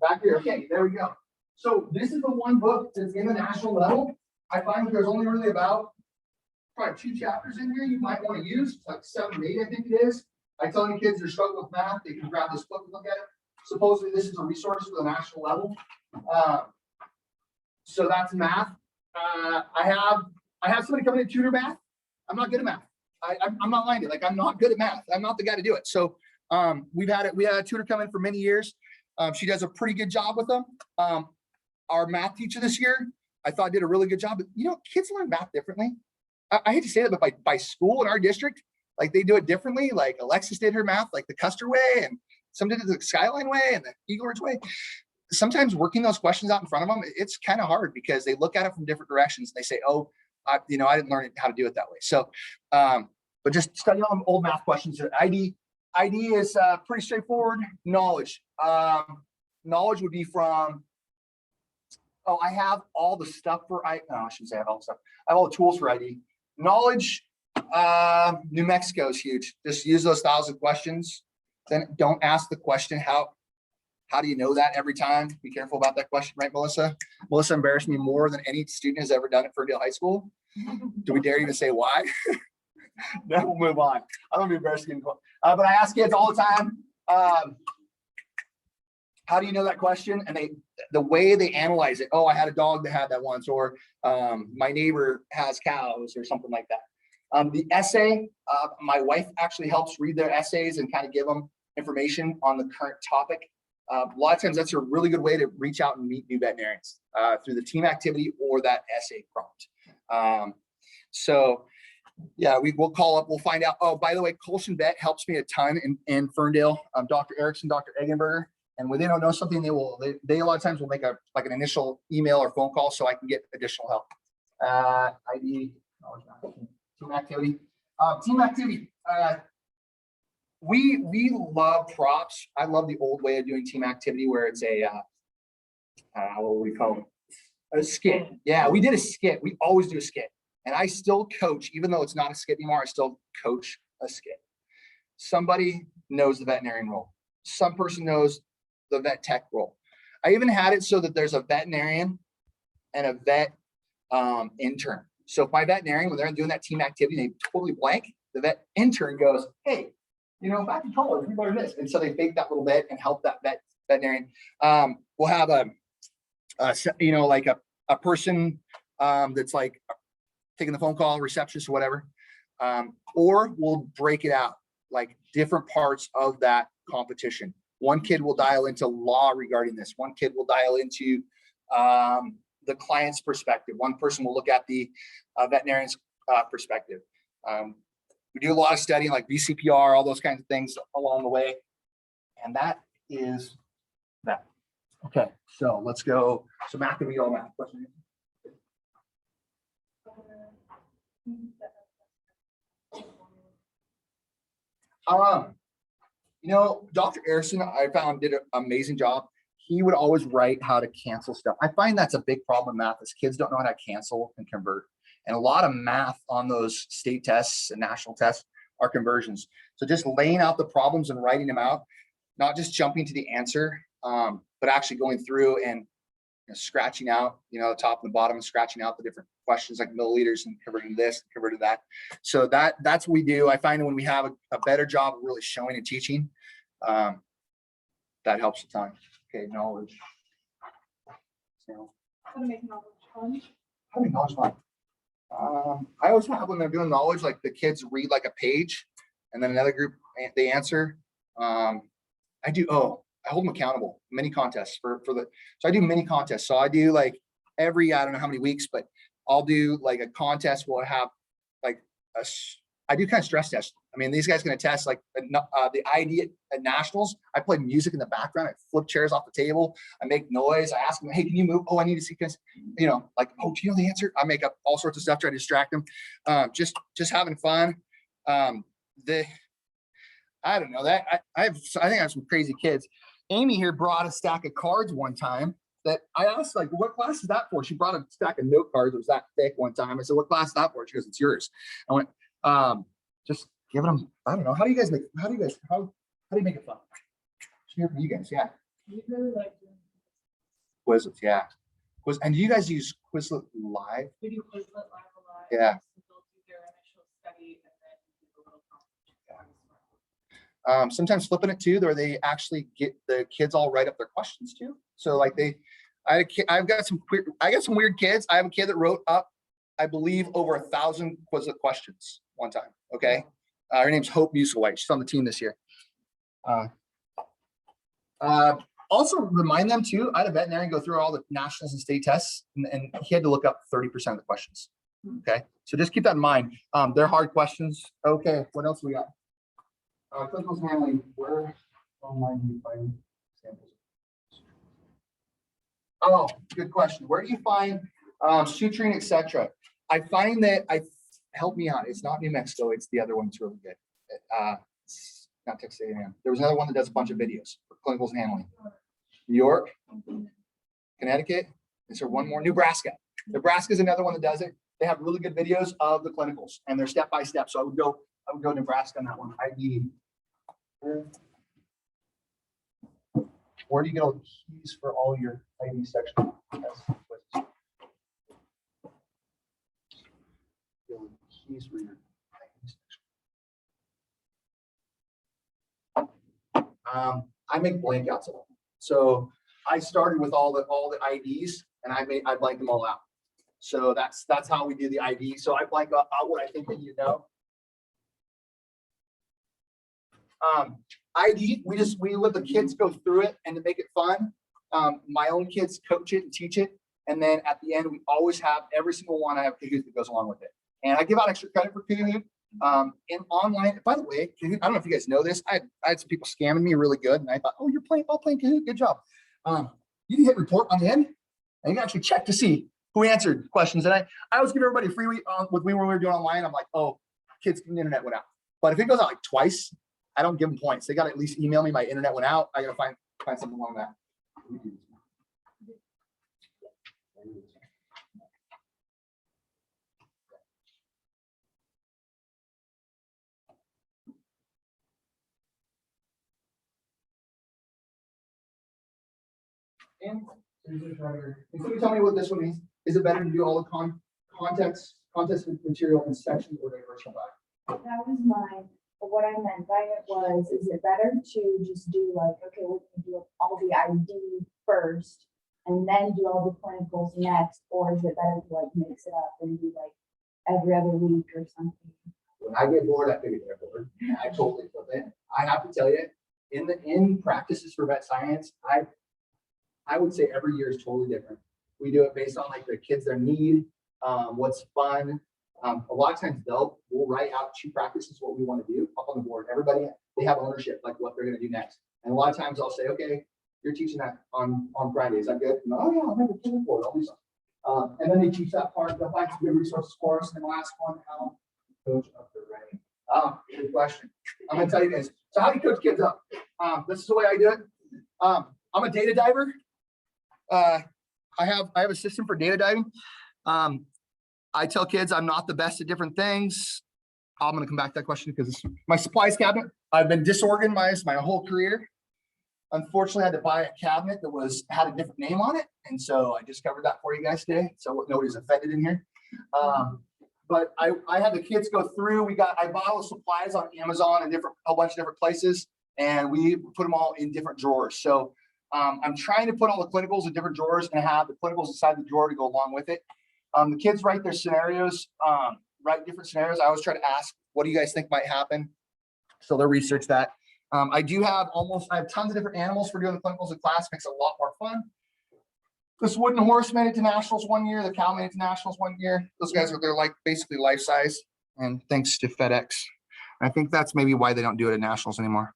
Speaker 1: Back here. Okay, there we go. So this is the one book that's in the national level. I find that there's only really about probably 2 chapters in here you might want to use. It's like 7 or 8, I think it is. I tell any kids that are struggling with math, they can grab this book and look at it. Supposedly this is a resource for the national level. So that's math. I have somebody coming to tutor math. I'm not good at math. I'm not lying to you. Like I'm not good at math. I'm not the guy to do it. So we had a tutor come in for many years. She does a pretty good job with them. Our math teacher this year, I thought did a really good job. But you know, kids learn math differently. I hate to say that, but by school in our district, like they do it differently. Like Alexis did her math like the Custer way, and some did it the Skyline way and the Eagle Ridge way. Sometimes working those questions out in front of them, it's kind of hard because they look at it from different directions. They say, oh, I didn't learn how to do it that way. So, but just study on old math questions. ID is pretty straightforward. Knowledge. Knowledge would be from, I have all the stuff for I shouldn't say I have all the stuff. I have all the tools for ID. Knowledge, New Mexico is huge. Just use those 1,000 questions. Then don't ask the question, how do you know that every time? Be careful about that question, right, Melissa? Melissa embarrassed me more than any student has ever done at Ferndale High School. Do we dare even say why? Then we'll move on. I don't be embarrassed anymore. But I ask kids all the time, how do you know that question? And the way they analyze it, oh, I had a dog that had that once, or my neighbor has cows or something like that. The essay, my wife actually helps read their essays and kind of give them information on the current topic. A lot of times that's a really good way to reach out and meet new veterinarians through the team activity or that essay prompt. So yeah, we'll call up, we'll find out. Oh, by the way, Colson Vet helps me a ton in Ferndale. Dr. Erickson, Dr. Eggenberger. And when they don't know something, they a lot of times will make an initial email or phone call so I can get additional help. ID, team activity. Team activity. We love props. I love the old way of doing team activity where it's what do we call it? A skit. Yeah, we did a skit. We always do a skit. and I still coach, even though it's not a skit anymore, I still coach a skit. Somebody knows the veterinarian role. Some person knows the vet tech role. I even had it so that there's a veterinarian and a vet intern. So if my veterinarian, when they're doing that team activity, they totally blank, the vet intern goes, hey, you know, back in college, we learned this. And so they fake that little bit and help that veterinarian. We'll have you know, like a person that's like taking the phone call, receptionist or whatever. Or we'll break it out, like different parts of that competition. One kid will dial into law regarding this. One kid will dial into the client's perspective. One person will look at the veterinarian's perspective. We do a lot of studying like VCPR, all those kinds of things along the way. And that is that. Okay, so let's go. So math, we all math question. You know, Dr. Arison, I found, did an amazing job. He would always write how to cancel stuff. I find that's a big problem in math is kids don't know how to cancel and convert. And a lot of math on those state tests and national tests are conversions. So just laying out the problems and writing them out, not just jumping to the answer, but actually going through and scratching out, you know, the top and the bottom and scratching out the different questions like milliliters and converting this, converting that. So that's what we do. I find when we have a better job of really showing and teaching, that helps a ton. Okay, knowledge. So,
Speaker 3: How to make knowledge fun.
Speaker 1: how do you knowledge fun? I always have when they're doing knowledge, like the kids read like a page and then another group, they answer. I hold them accountable, mini contests so I do mini contests. So I do like every, I don't know how many weeks, but I'll do like a contest where I have like I do kind of stress test. I mean, these guys going to test like the ID at nationals. I play music in the background. I flip chairs off the table. I make noise. I ask them, hey, can you move? Oh, I need to see, you know, like, oh, do you know the answer? I make up all sorts of stuff, trying to distract them. Just having fun. I don't know that I think I have some crazy kids. Amy here brought a stack of cards one time that I asked, like, what class is that for? She brought a stack of note cards. It was that thick one time. I said, what class is that for? She goes, it's yours. I went, just giving them, I don't know. How do you make it fun? Just hear from you guys. Yeah.
Speaker 3: We really like doing
Speaker 1: Quizlets. Yeah. And do you guys use Quizlet Live?
Speaker 3: we do Quizlet live a lot.
Speaker 1: Yeah.
Speaker 3: So they'll do their initial study and then do a little competition.
Speaker 1: Sometimes flipping it too, where they actually get the kids all write up their questions too. So like I got some weird kids. I have a kid that wrote up, I believe, over 1,000 Quizlet questions one time. Okay. Her name's Hope Musselwhite. She's on the team this year. Also remind them too, I had a veterinarian go through all the nationals and state tests and he had to look up 30% of the questions. Okay. So just keep that in mind. They're hard questions. Okay. What else we got? Clinicals handling, where online do you find samples? Oh, good question. Where do you find suturing, etc.? I find that help me out. It's not New Mexico. It's the other one that's really good. It's not Texas A&M. There was another one that does a bunch of videos for clinicals and handling. New York, Connecticut. Is there one more? Nebraska. Nebraska is another one that does it. They have really good videos of the clinicals and they're step by step. So I would go Nebraska on that one. Where do you get all the keys for all your ID section? Keys for your ID section. I make blank outs of them. So I started with all the IDs and I blanked them all out. So that's how we do the ID. So I blank out what I think that you know. ID, we let the kids go through it and to make it fun. My own kids coach it and teach it. And then at the end, we always have every single one I have Kahoot that goes along with it. And I give out extra credit for Kahoot. In online, by the way, Kahoot, I don't know if you guys know this. I had some people scamming me really good. And I thought, oh, you're playing Kahoot. Good job. You can hit report on the end and you can actually check to see who answered questions. And I always give everybody a free week when we were doing online. I'm like, oh, kids, the internet went out. But if it goes out like twice, I don't give them points. They got to at least email me my internet went out. I got to find something along that. And somebody tell me what this one means. Is it better to do all the contest material in sections or universal by?
Speaker 4: That was mine, but what I meant by it was, is it better to just do like, okay, we're gonna do all the ID first and then do all the clinicals next, or is it better to like mix it up and do like every other week or something?
Speaker 1: When I get bored, I figure they're bored. I totally flip it. I have to tell you, in practices for vet science, I would say every year is totally different. We do it based on like the kids, their need, what's fun. A lot of times we'll write out 2 practices, what we want to do up on the board. Everybody, they have ownership, like what they're going to do next. And a lot of times I'll say, okay, you're teaching that on Friday. Is that good? No, oh yeah, I'll make a team board. I'll do something. And then they teach that part. They'll find some good resources for us. And the last one, how coach up the rank. Good question. I'm going to tell you guys. So how do you coach kids up? This is the way I do it. I'm a data diver. I have a system for data diving. I tell kids I'm not the best at different things. I'm going to come back to that question because it's my supplies cabinet. I've been disorganized my whole career. Unfortunately, I had to buy a cabinet that had a different name on it. And so I just covered that for you guys today. So nobody's offended in here. But I had the kids go through, I bought all the supplies on Amazon and a bunch of different places, and we put them all in different drawers. So I'm trying to put all the clinicals in different drawers and have the clinicals inside the drawer to go along with it. The kids write their scenarios, write different scenarios. I always try to ask, what do you guys think might happen? So they'll research that. I have tons of different animals for doing the clinicals in class, makes it a lot more fun. This wooden horse made it to nationals one year. The cow made it to nationals one year. Those guys they're like basically life size. And thanks to FedEx. I think that's maybe why they don't do it at nationals anymore.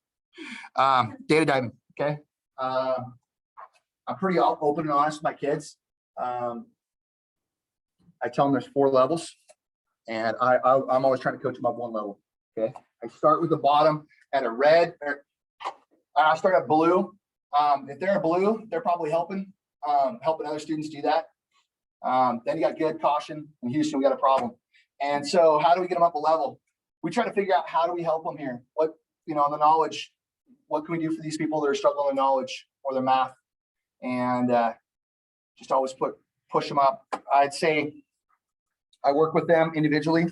Speaker 1: Data diving. Okay. I'm pretty open and honest with my kids. I tell them there's 4 levels, and I'm always trying to coach them up 1 level. Okay. I start with the bottom at a red. I start at blue. If they're a blue, they're probably helping other students do that. Then you got good, caution. In Houston, we got a problem. And so how do we get them up a level? We try to figure out how do we help them here? What, the knowledge, what can we do for these people that are struggling with knowledge or their math? And just always push them up. I'd say I work with them individually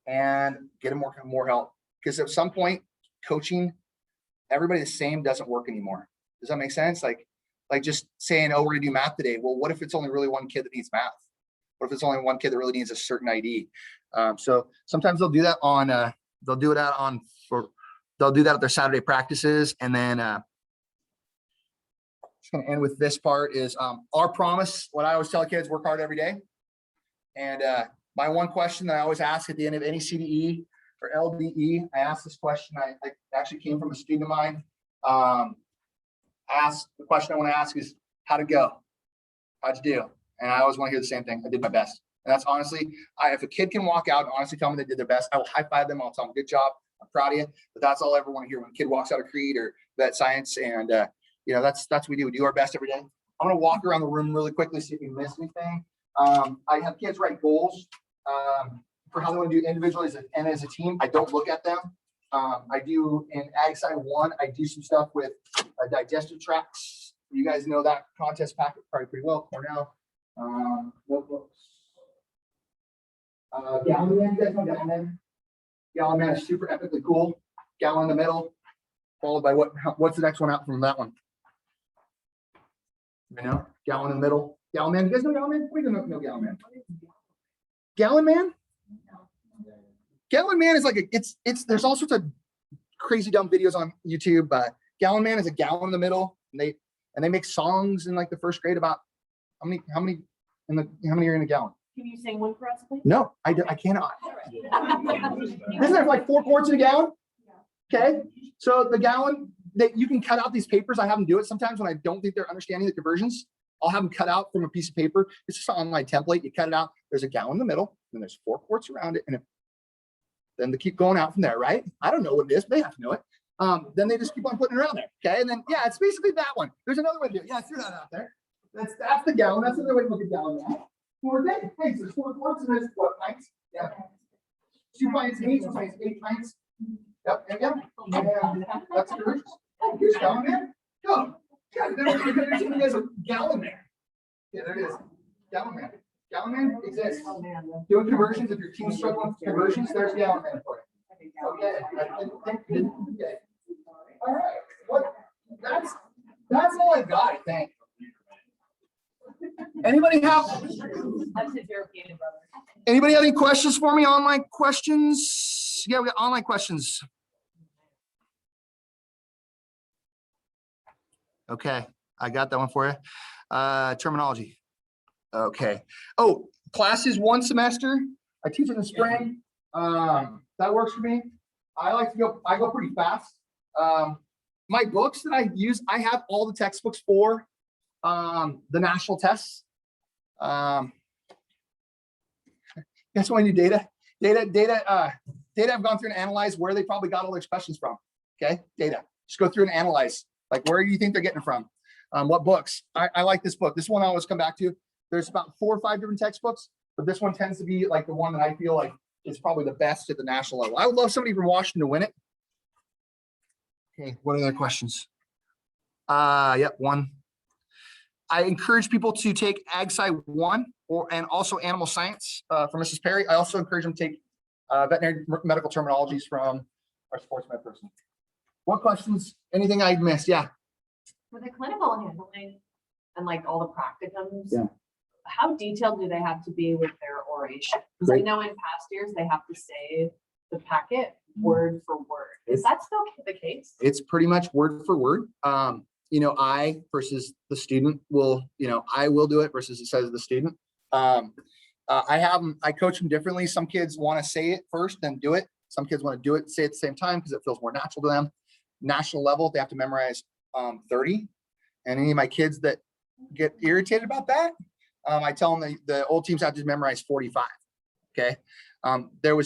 Speaker 1: and get them more help. Because at some point, coaching everybody the same doesn't work anymore. Does that make sense? Like just saying, oh, we're gonna do math today. Well, what if it's only really 1 kid that needs math? What if it's only 1 kid that really needs a certain ID? So sometimes they'll do that they'll do that at their Saturday practices. And then just gonna end with this part is our promise. What I always tell kids, work hard every day. And my one question that I always ask at the end of any CDE or LDE, I ask this question. I actually came from a student of mine. The question I want to ask is, how'd it go? How'd you do? And I always want to hear the same thing. I did my best. And that's honestly, if a kid can walk out and honestly tell me they did their best, I will high five them. I'll tell them, good job. I'm proud of you. But that's all I ever want to hear when a kid walks out of Creed or Vet Science. And, that's what we do. We do our best every day. I'm going to walk around the room really quickly, see if we missed anything. I have kids write goals for how they want to do individually and as a team. I don't look at them. I do in Ag Sci 1, I do some stuff with digestive tracts. You guys know that contest packet probably pretty well. Cornell, notebooks. Gallon Man, you guys know Gallon Man? Gallon Man is super epically cool. Gallon in the middle, followed by what's the next one out from that one? Gallon in the middle. Gallon Man, you guys know Gallon Man? We don't know Gallon Man. Gallon Man? Gallon Man is like there's all sorts of crazy dumb videos on YouTube. Gallon Man is a gallon in the middle, and they make songs in like the 1st grade about how many are in a gallon.
Speaker 3: Can you sing one for us, please?
Speaker 1: No, I cannot. Isn't there like 4 quarts in a gallon? Okay, so the gallon that you can cut out these papers. I have them do it sometimes when I don't think they're understanding the conversions. I'll have them cut out from a piece of paper. It's just an online template. You cut it out. There's a gallon in the middle, and there's 4 quarts around it, and then they keep going out from there, right? I don't know what it is, but they have to know it. Then they just keep on putting it around there. Okay, and then it's basically that one. There's another way to do it. Yeah, I threw that out there. That's the gallon. That's another way to look at gallon now. 4 days. Hey, so there's 4 quarts and there's what, pints? Yeah. 2 pints, 8 pints. Yep. And that's the conversions. Here's gallon man. Go. God, there's you guys a gallon man. Yeah, there it is. Gallon man. Gallon man exists. Doing conversions, if your team's struggling with conversions, there's gallon man for you. Okay. Okay. All right. What? That's all I got, I think. Anybody have any questions for me? Online questions? Yeah, we got online questions. Okay, I got that one for you. Terminology. Okay. Oh, classes 1 semester. I teach in the spring. That works for me. I go pretty fast. My books that I use, I have all the textbooks for the national tests. Guess what I need data? Data I've gone through and analyzed where they probably got all their questions from. Okay, data. Just go through and analyze. Like, where do you think they're getting it from? What books? I like this book. This one I always come back to. There's about 4 or 5 different textbooks, but this one tends to be like the one that I feel like is probably the best at the national level. I would love somebody from Washington to win it. Okay, what other questions? Yep, 1. I encourage people to take Ag Sci 1 and also Animal Science from Mrs. Perry. I also encourage them to take veterinary medical terminologies from our sports med person. What questions? Anything I missed? Yeah.
Speaker 5: For the clinical handling and like all the practicums,
Speaker 1: Yeah.
Speaker 5: how detailed do they have to be with their oration? Because I know in past years they have to say the packet word for word. Is that still the case?
Speaker 1: It's pretty much word for word. I versus the student will, I will do it versus it says the student. I coach them differently. Some kids want to say it first, then do it. Some kids want to do it, say it at the same time because it feels more natural to them. National level, they have to memorize 30. And any of my kids that get irritated about that, I tell them the old teams have to memorize 45. Okay.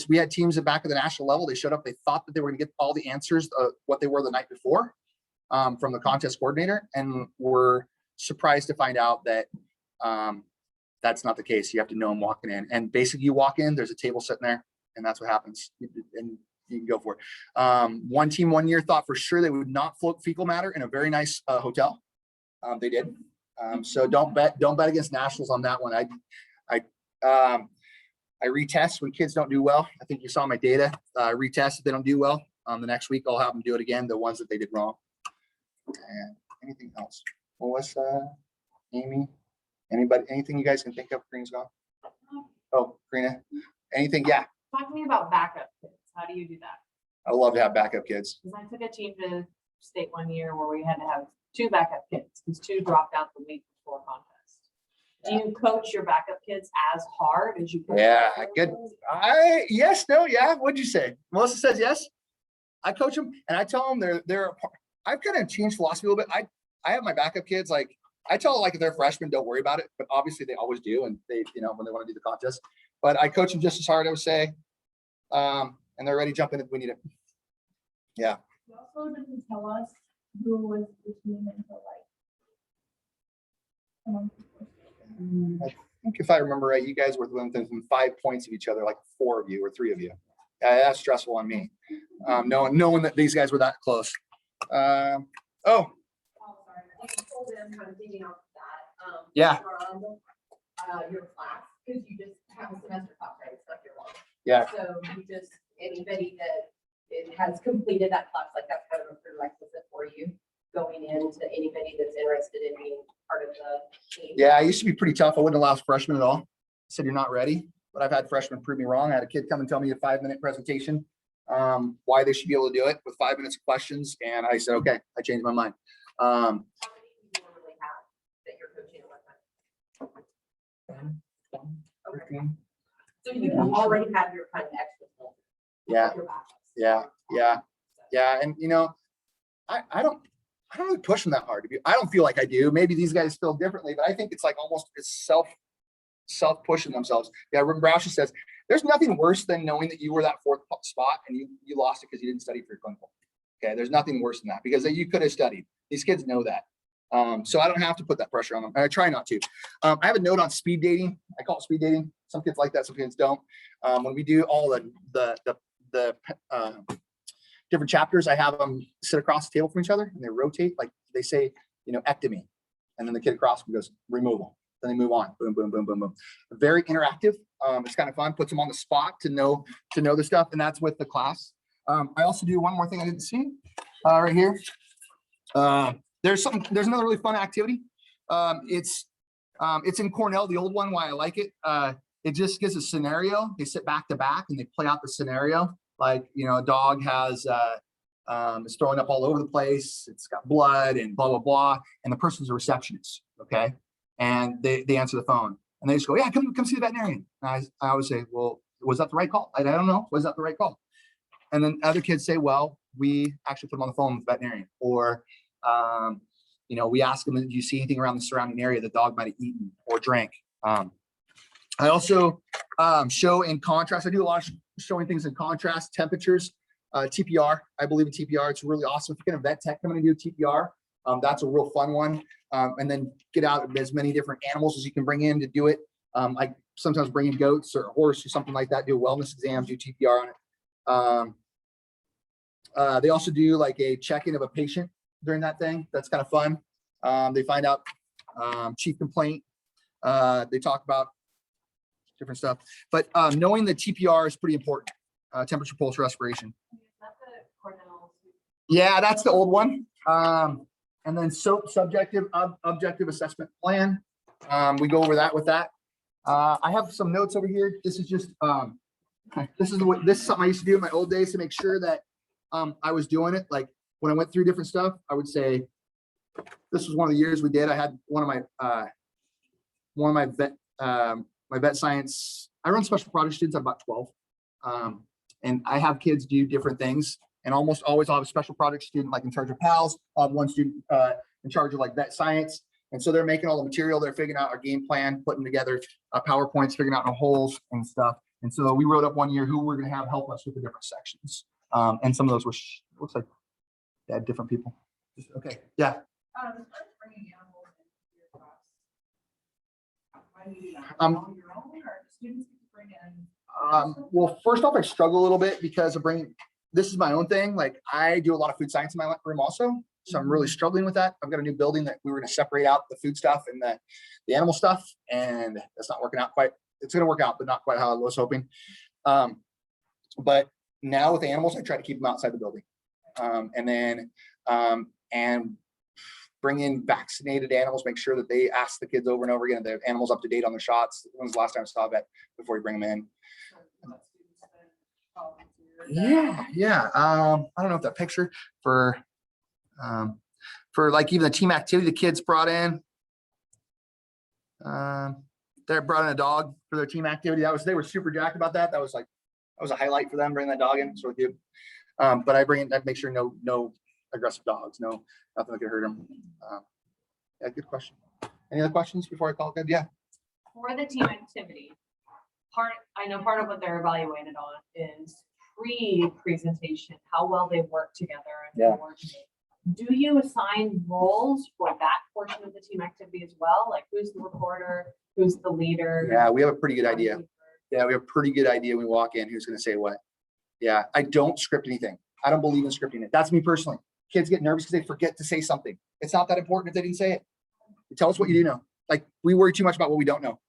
Speaker 1: We had teams at back of the national level. They showed up, they thought that they were going to get all the answers of what they were the night before from the contest coordinator, and were surprised to find out that that's not the case. You have to know them walking in, and basically you walk in, there's a table sitting there, and that's what happens. And you can go for it. One team one year thought for sure they would not float fecal matter in a very nice hotel. They did. So don't bet against nationals on that one. I retest when kids don't do well. I think you saw my data. Retest if they don't do well. The next week I'll have them do it again, the ones that they did wrong. And anything else? Melissa, Amy, anybody, anything you guys can think of? Green's gone. Oh, Karina, anything? Yeah.
Speaker 5: Talk to me about backup kids. How do you do that?
Speaker 1: I love to have backup kids.
Speaker 5: Because I took a team to state one year where we had to have 2 backup kids because 2 dropped out the week before contest. Do you coach your backup kids as hard as you coach?
Speaker 1: Yeah, good. Yes, no, yeah. What'd you say? Melissa says yes. I coach them and I tell them I've kind of changed philosophy a little bit. I have my backup kids, like I tell if they're freshmen, don't worry about it, but obviously they always do, and they, when they want to do the contest. But I coach them just as hard, I would say, and they're ready to jump in if we need it. Yeah.
Speaker 3: You also didn't tell us who was the team until
Speaker 1: I think if I remember right, you guys were within 5 points of each other, like 4 of you or 3 of you. That's stressful on me. Knowing that these guys were that close.
Speaker 6: Oh, sorry. I told them kind of thinking off that.
Speaker 1: Yeah.
Speaker 6: From, your class, because you just have a semester class, right? It's like your one.
Speaker 1: Yeah.
Speaker 6: So you just, anybody that it has completed that class, like that's kind of a prerequisite for you going into anybody that's interested in being part of the team.
Speaker 1: Yeah, I used to be pretty tough. I wouldn't allow freshmen at all. I said, you're not ready. But I've had freshmen prove me wrong. I had a kid come and tell me a 5-minute presentation, why they should be able to do it with 5 minutes of questions. And I said, okay, I changed my mind.
Speaker 6: How many do you normally have that you're coaching at one time? Okay. So you already have your kind of extra skill.
Speaker 1: Yeah.
Speaker 6: Your backups.
Speaker 1: Yeah. And I don't really push them that hard. I don't feel like I do. Maybe these guys feel differently, but I think it's like it's self pushing themselves. Yeah. Roush says there's nothing worse than knowing that you were that 4th spot and you lost it because you didn't study for your clinical. Okay. There's nothing worse than that because you could have studied. These kids know that. So I don't have to put that pressure on them. I try not to. I have a note on speed dating. I call it speed dating. Some kids like that. Some kids don't. When we do all the different chapters, I have them sit across the table from each other and they rotate. Like they say, ectomy. And then the kid across from goes, removal. Then they move on. Boom, boom, boom, boom, boom. Very interactive. It's kind of fun. Puts them on the spot to know the stuff. And that's with the class. I also do one more thing I didn't see right here. There's another really fun activity. It's in Cornell, the old one, why I like it. It just gives a scenario. They sit back to back and they play out the scenario. Like, a dog has, it's throwing up all over the place. It's got blood and blah, blah, blah. And the person's a receptionist. Okay. And they answer the phone and they just go, yeah, come see the veterinarian. And I always say, well, was that the right call? I don't know. Was that the right call? And then other kids say, well, we actually put them on the phone with the veterinarian, or, we ask them, do you see anything around the surrounding area the dog might have eaten or drank? I also show in contrast. I do a lot of showing things in contrast, temperatures, TPR. I believe in TPR. It's really awesome. If you're going to vet tech, come in and do TPR. That's a real fun one. And then get out as many different animals as you can bring in to do it. I sometimes bring in goats or a horse or something like that, do a wellness exam, do TPR on it. They also do like a check-in of a patient during that thing. That's kind of fun. They find out chief complaint. They talk about different stuff, but knowing the TPR is pretty important. Temperature, pulse, respiration. Yeah, that's the old one. And then subjective, objective assessment plan. We go over that with that. I have some notes over here. This is just this is something I used to do in my old days to make sure that I was doing it. Like when I went through different stuff, I would say, this was one of the years we did. I had one of my vet science. I run special project students. I'm about 12. And I have kids do different things. And almost always I'll have a special project student like in charge of PALS, one student in charge of like vet science. And so they're making all the material, they're figuring out our game plan, putting together PowerPoints, figuring out the holes and stuff. And so we wrote up one year who we're going to have help us with the different sections. And some of those were, looks like they had different people. Okay, yeah.
Speaker 3: As far as bringing animals into your class, why do you do that? On your own, or students get to bring in?
Speaker 1: Well, first off, I struggle a little bit because of bringing, this is my own thing. Like I do a lot of food science in my room also. So I'm really struggling with that. I've got a new building that we were going to separate out the food stuff and the animal stuff. And that's not working out quite. It's going to work out, but not quite how I was hoping. But now with the animals, I try to keep them outside the building. And then, and bring in vaccinated animals, make sure that they ask the kids over and over again, the animals up to date on their shots. When's the last time I saw a vet before you bring them in? Yeah. I don't know if that picture for like even the team activity the kids brought in. They brought in a dog for their team activity. They were super jacked about that. That was a highlight for them, bringing that dog in. So cute. But I make sure no aggressive dogs, nothing that could hurt them. Yeah, good question. Any other questions before I call it good? Yeah.
Speaker 5: For the team activity, I know part of what they're evaluated on is pre-presentation, how well they work together and coordinate. Do you assign roles for that portion of the team activity as well? Like who's the reporter, who's the leader?
Speaker 1: Yeah, we have a pretty good idea. Yeah, we have a pretty good idea when we walk in who's going to say what. Yeah, I don't script anything. I don't believe in scripting it. That's me personally. Kids get nervous because they forget to say something. It's not that important if they didn't say it. You tell us what you do know. Like we worry too much about what we don't know.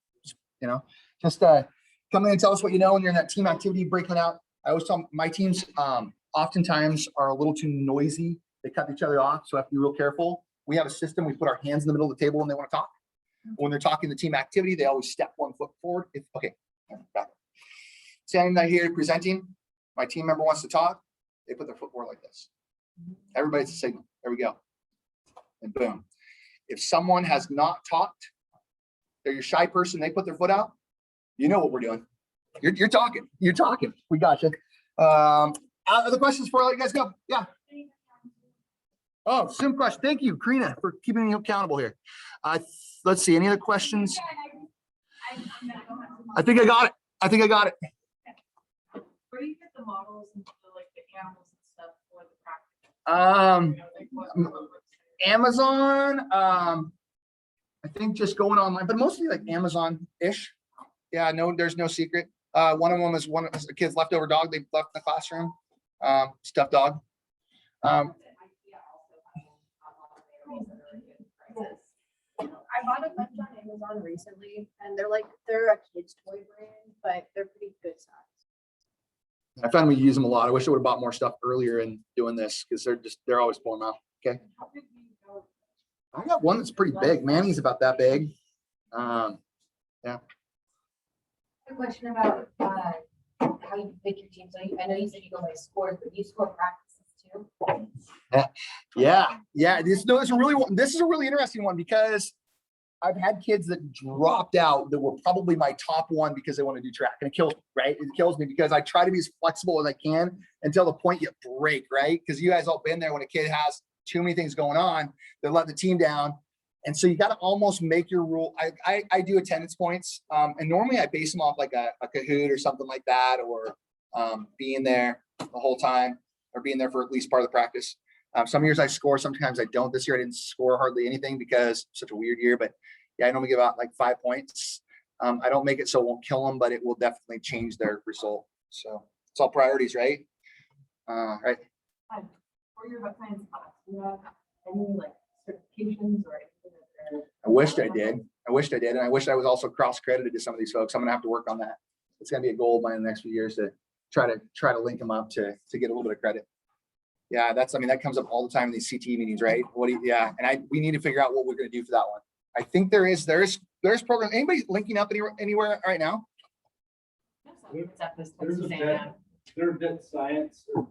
Speaker 1: Just come in and tell us what you know, and you're in that team activity breaking out. I always tell my teams oftentimes are a little too noisy. They cut each other off, so I have to be real careful. We have a system. We put our hands in the middle of the table when they want to talk. When they're talking the team activity, they always step one foot forward. Okay, back. Standing right here presenting, my team member wants to talk. They put their foot forward like this. Everybody's a signal. There we go. And boom. If someone has not talked, they're your shy person, they put their foot out, you know what we're doing. You're talking. You're talking. We got you. Other questions before I let you guys go? Yeah. Oh, sim question. Thank you, Karina, for keeping me accountable here. Let's see. Any other questions? I think I got it.
Speaker 3: Where do you get the models and the animals and stuff for the practice?
Speaker 1: Amazon. I think just going online, but mostly like Amazon-ish. Yeah, no, there's no secret. One of them is one of the kids' leftover dog they left in the classroom. Stuffed dog.
Speaker 7: I bought a bunch on Amazon recently and they're a kid's toy brand, but they're pretty good size.
Speaker 1: I found we use them a lot. I wish I would have bought more stuff earlier in doing this because they're always pulling them out. Okay. I got one that's pretty big. Manny's about that big. Yeah.
Speaker 6: A question about, how you pick your team. So I know you said you go by scores, but you score practices too.
Speaker 1: Yeah. This is a really interesting one because I've had kids that dropped out that were probably my top one because they want to do track, and it kills me, right? It kills me because I try to be as flexible as I can until the point you break, right? Because you guys all been there when a kid has too many things going on, they're letting the team down. And so you got to almost make your rule. I do attendance points. And normally I base them off like a Kahoot or something like that, or being there the whole time or being there for at least part of the practice. Some years I score, sometimes I don't. This year I didn't score hardly anything because it's such a weird year, but yeah, I normally give out like 5 points. I don't make it so it won't kill them, but it will definitely change their result. So it's all priorities, right? Right.
Speaker 5: For your vet science class, do you have any like certifications or anything that they're?
Speaker 1: I wished I did. And I wish I was also cross-credited to some of these folks. I'm gonna have to work on that. It's gonna be a goal of mine in the next few years to try to link them up to get a little bit of credit. Yeah, that comes up all the time in these CT meetings, right? And we need to figure out what we're gonna do for that one. I think there's program. Anybody linking up anywhere right now?
Speaker 5: It's at this
Speaker 8: There's a vet, their vet science or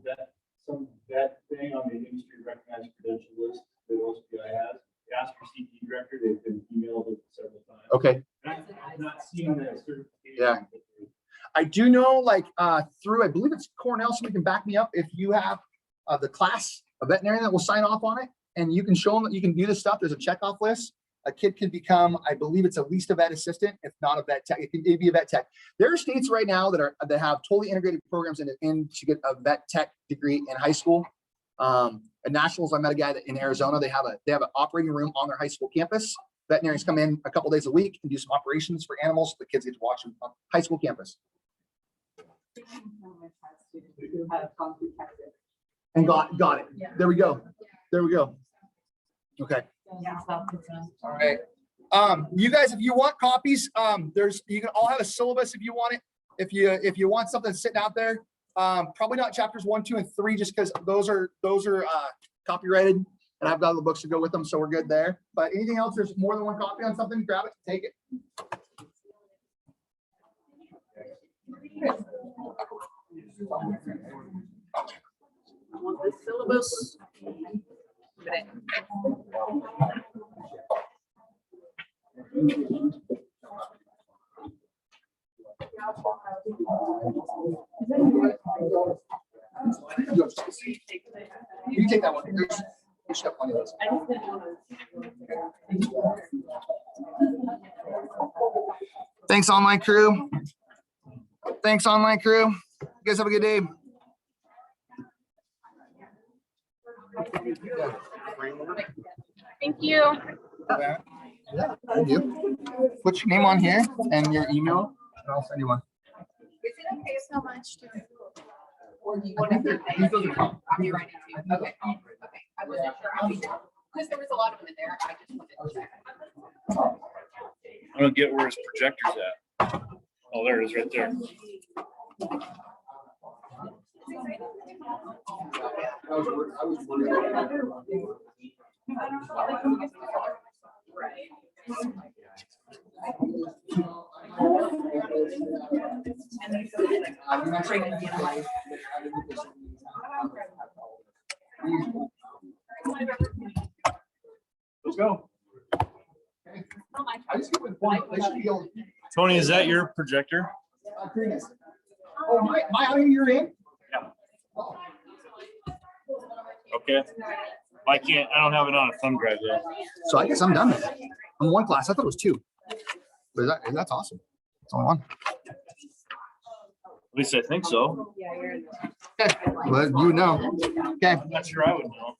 Speaker 8: some vet thing on the industry recognized credential list that OSPI has. Ask your CT director, they've been emailed it several times.
Speaker 1: Okay.
Speaker 8: I've not seen the certification.
Speaker 1: Yeah. I do know through, I believe it's Cornell, somebody can back me up. If you have the class, a veterinarian that will sign off on it, and you can show them that you can do this stuff. There's a checkoff list. A kid can become, I believe it's at least a vet assistant, if not a vet tech. It can be a vet tech. There are states right now that have totally integrated programs in to get a vet tech degree in high school. At Nationals, I met a guy that in Arizona, they have an operating room on their high school campus. Veterinarians come in a couple days a week and do some operations for animals. The kids get to watch them on high school campus. And got it. There we go. Okay. All right. You guys, if you want copies, you can all have a syllabus if you want it. If you want something sitting out there, probably not chapters 1, 2, and 3, just because those are copyrighted, and I've got the books to go with them, so we're good there. But anything else, there's more than one copy on something, grab it, take it.
Speaker 2: The syllabus.
Speaker 1: You take that one. You should have plenty of those. Thanks, online crew. You guys have a good day.
Speaker 2: Thank you.
Speaker 1: Yeah, thank you. Put your name on here and your email, and I'll send you one.
Speaker 7: Is it okay so much to?
Speaker 6: Or do you want to? You're right. Okay. I wasn't sure. Because there was a lot of them in there. I just wanted to check.
Speaker 8: I don't get where his projector's at. Oh, there it is right there.
Speaker 1: Let's go. I just get with one. They should be able to-
Speaker 8: Tony, is that your projector?
Speaker 1: Oh, my audio you're in?
Speaker 8: Yeah. Okay. I don't have it on a thumb drive yet.
Speaker 1: So I guess I'm done. I'm one class. I thought it was 2. But that's awesome. It's only one.
Speaker 8: At least I think so.
Speaker 1: Okay. Well, you know. Okay.
Speaker 8: I'm not sure I would know.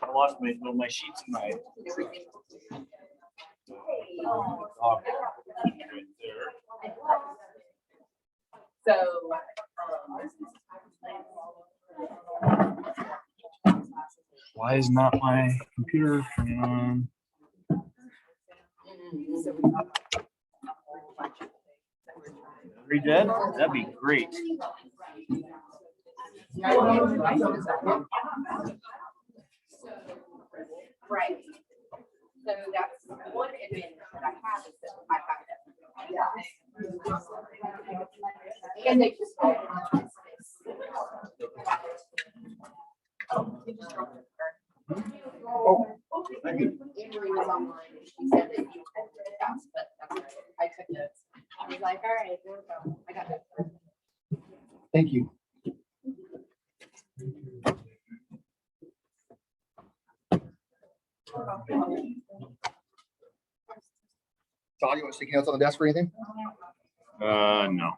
Speaker 8: I lost my sheets in my. Right there.
Speaker 6: So.
Speaker 8: Why is not my computer turning on?
Speaker 9: Redid? That'd be great.
Speaker 6: Right. So that's one advantage that I have is that I have that. And they just.
Speaker 9: Thank you.
Speaker 6: Avery was online and she said that you had read it out, but that's all right. I took notes. I was like, all right, no problem. I got notes.
Speaker 1: Thank you. Todd, you want to stick notes on the desk or anything?
Speaker 9: No.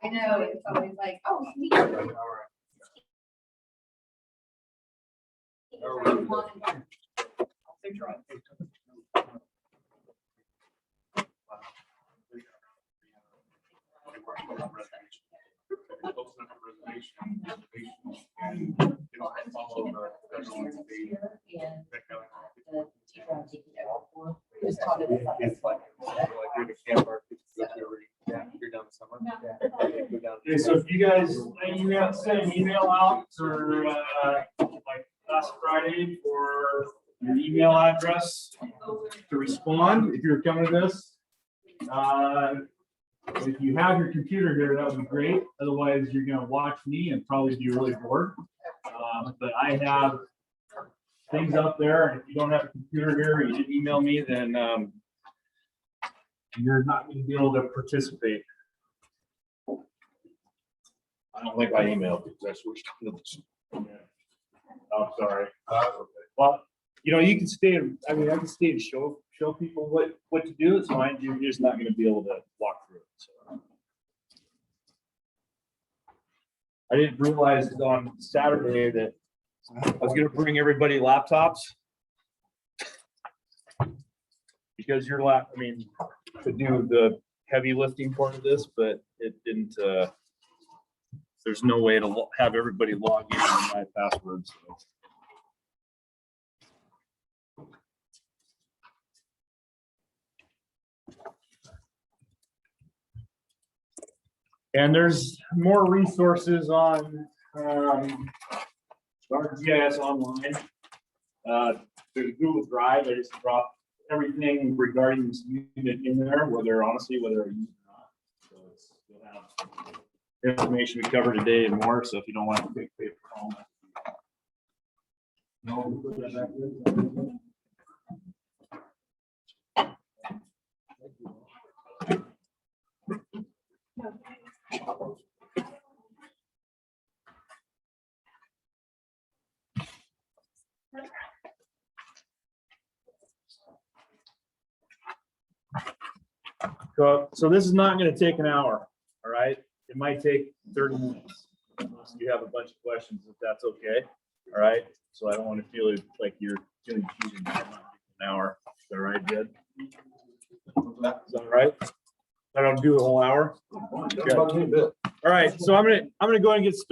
Speaker 6: I know, it's always like, oh, sweet.
Speaker 8: Okay, so if you guys send an email out for like last Friday for your email address to respond if you're coming to this. If you have your computer here, that would be great. Otherwise, you're gonna watch me and probably be really bored. But I have things up there, and if you don't have a computer here, or you didn't email me, then you're not gonna be able to participate.
Speaker 9: I don't think I emailed because I switched to this.
Speaker 8: I'm sorry.
Speaker 9: Well, you know, you can stay, I mean, I can stay and show people what to do. It's fine. You're just not going to be able to walk through it. So. I didn't realize on Saturday that I was going to bring everybody laptops because you're I mean, to do the heavy lifting part of this, but it didn't, there's no way to have everybody log in on my password. So. And there's more resources on ArcGIS online. There's Google Drive. I just dropped everything regarding this unit in there, whether I use it or not. So you'll have information we covered today and more. So if you don't want to take paper home, no, put that back there. So this is not going to take an hour, all right? It might take 30 minutes. Unless you have a bunch of questions, if that's okay, all right? So I don't want to feel like you're doing an hour. Is that all right, Jed? Is that all right? I don't do the whole hour. Okay. All right, so I'm gonna go ahead and get started.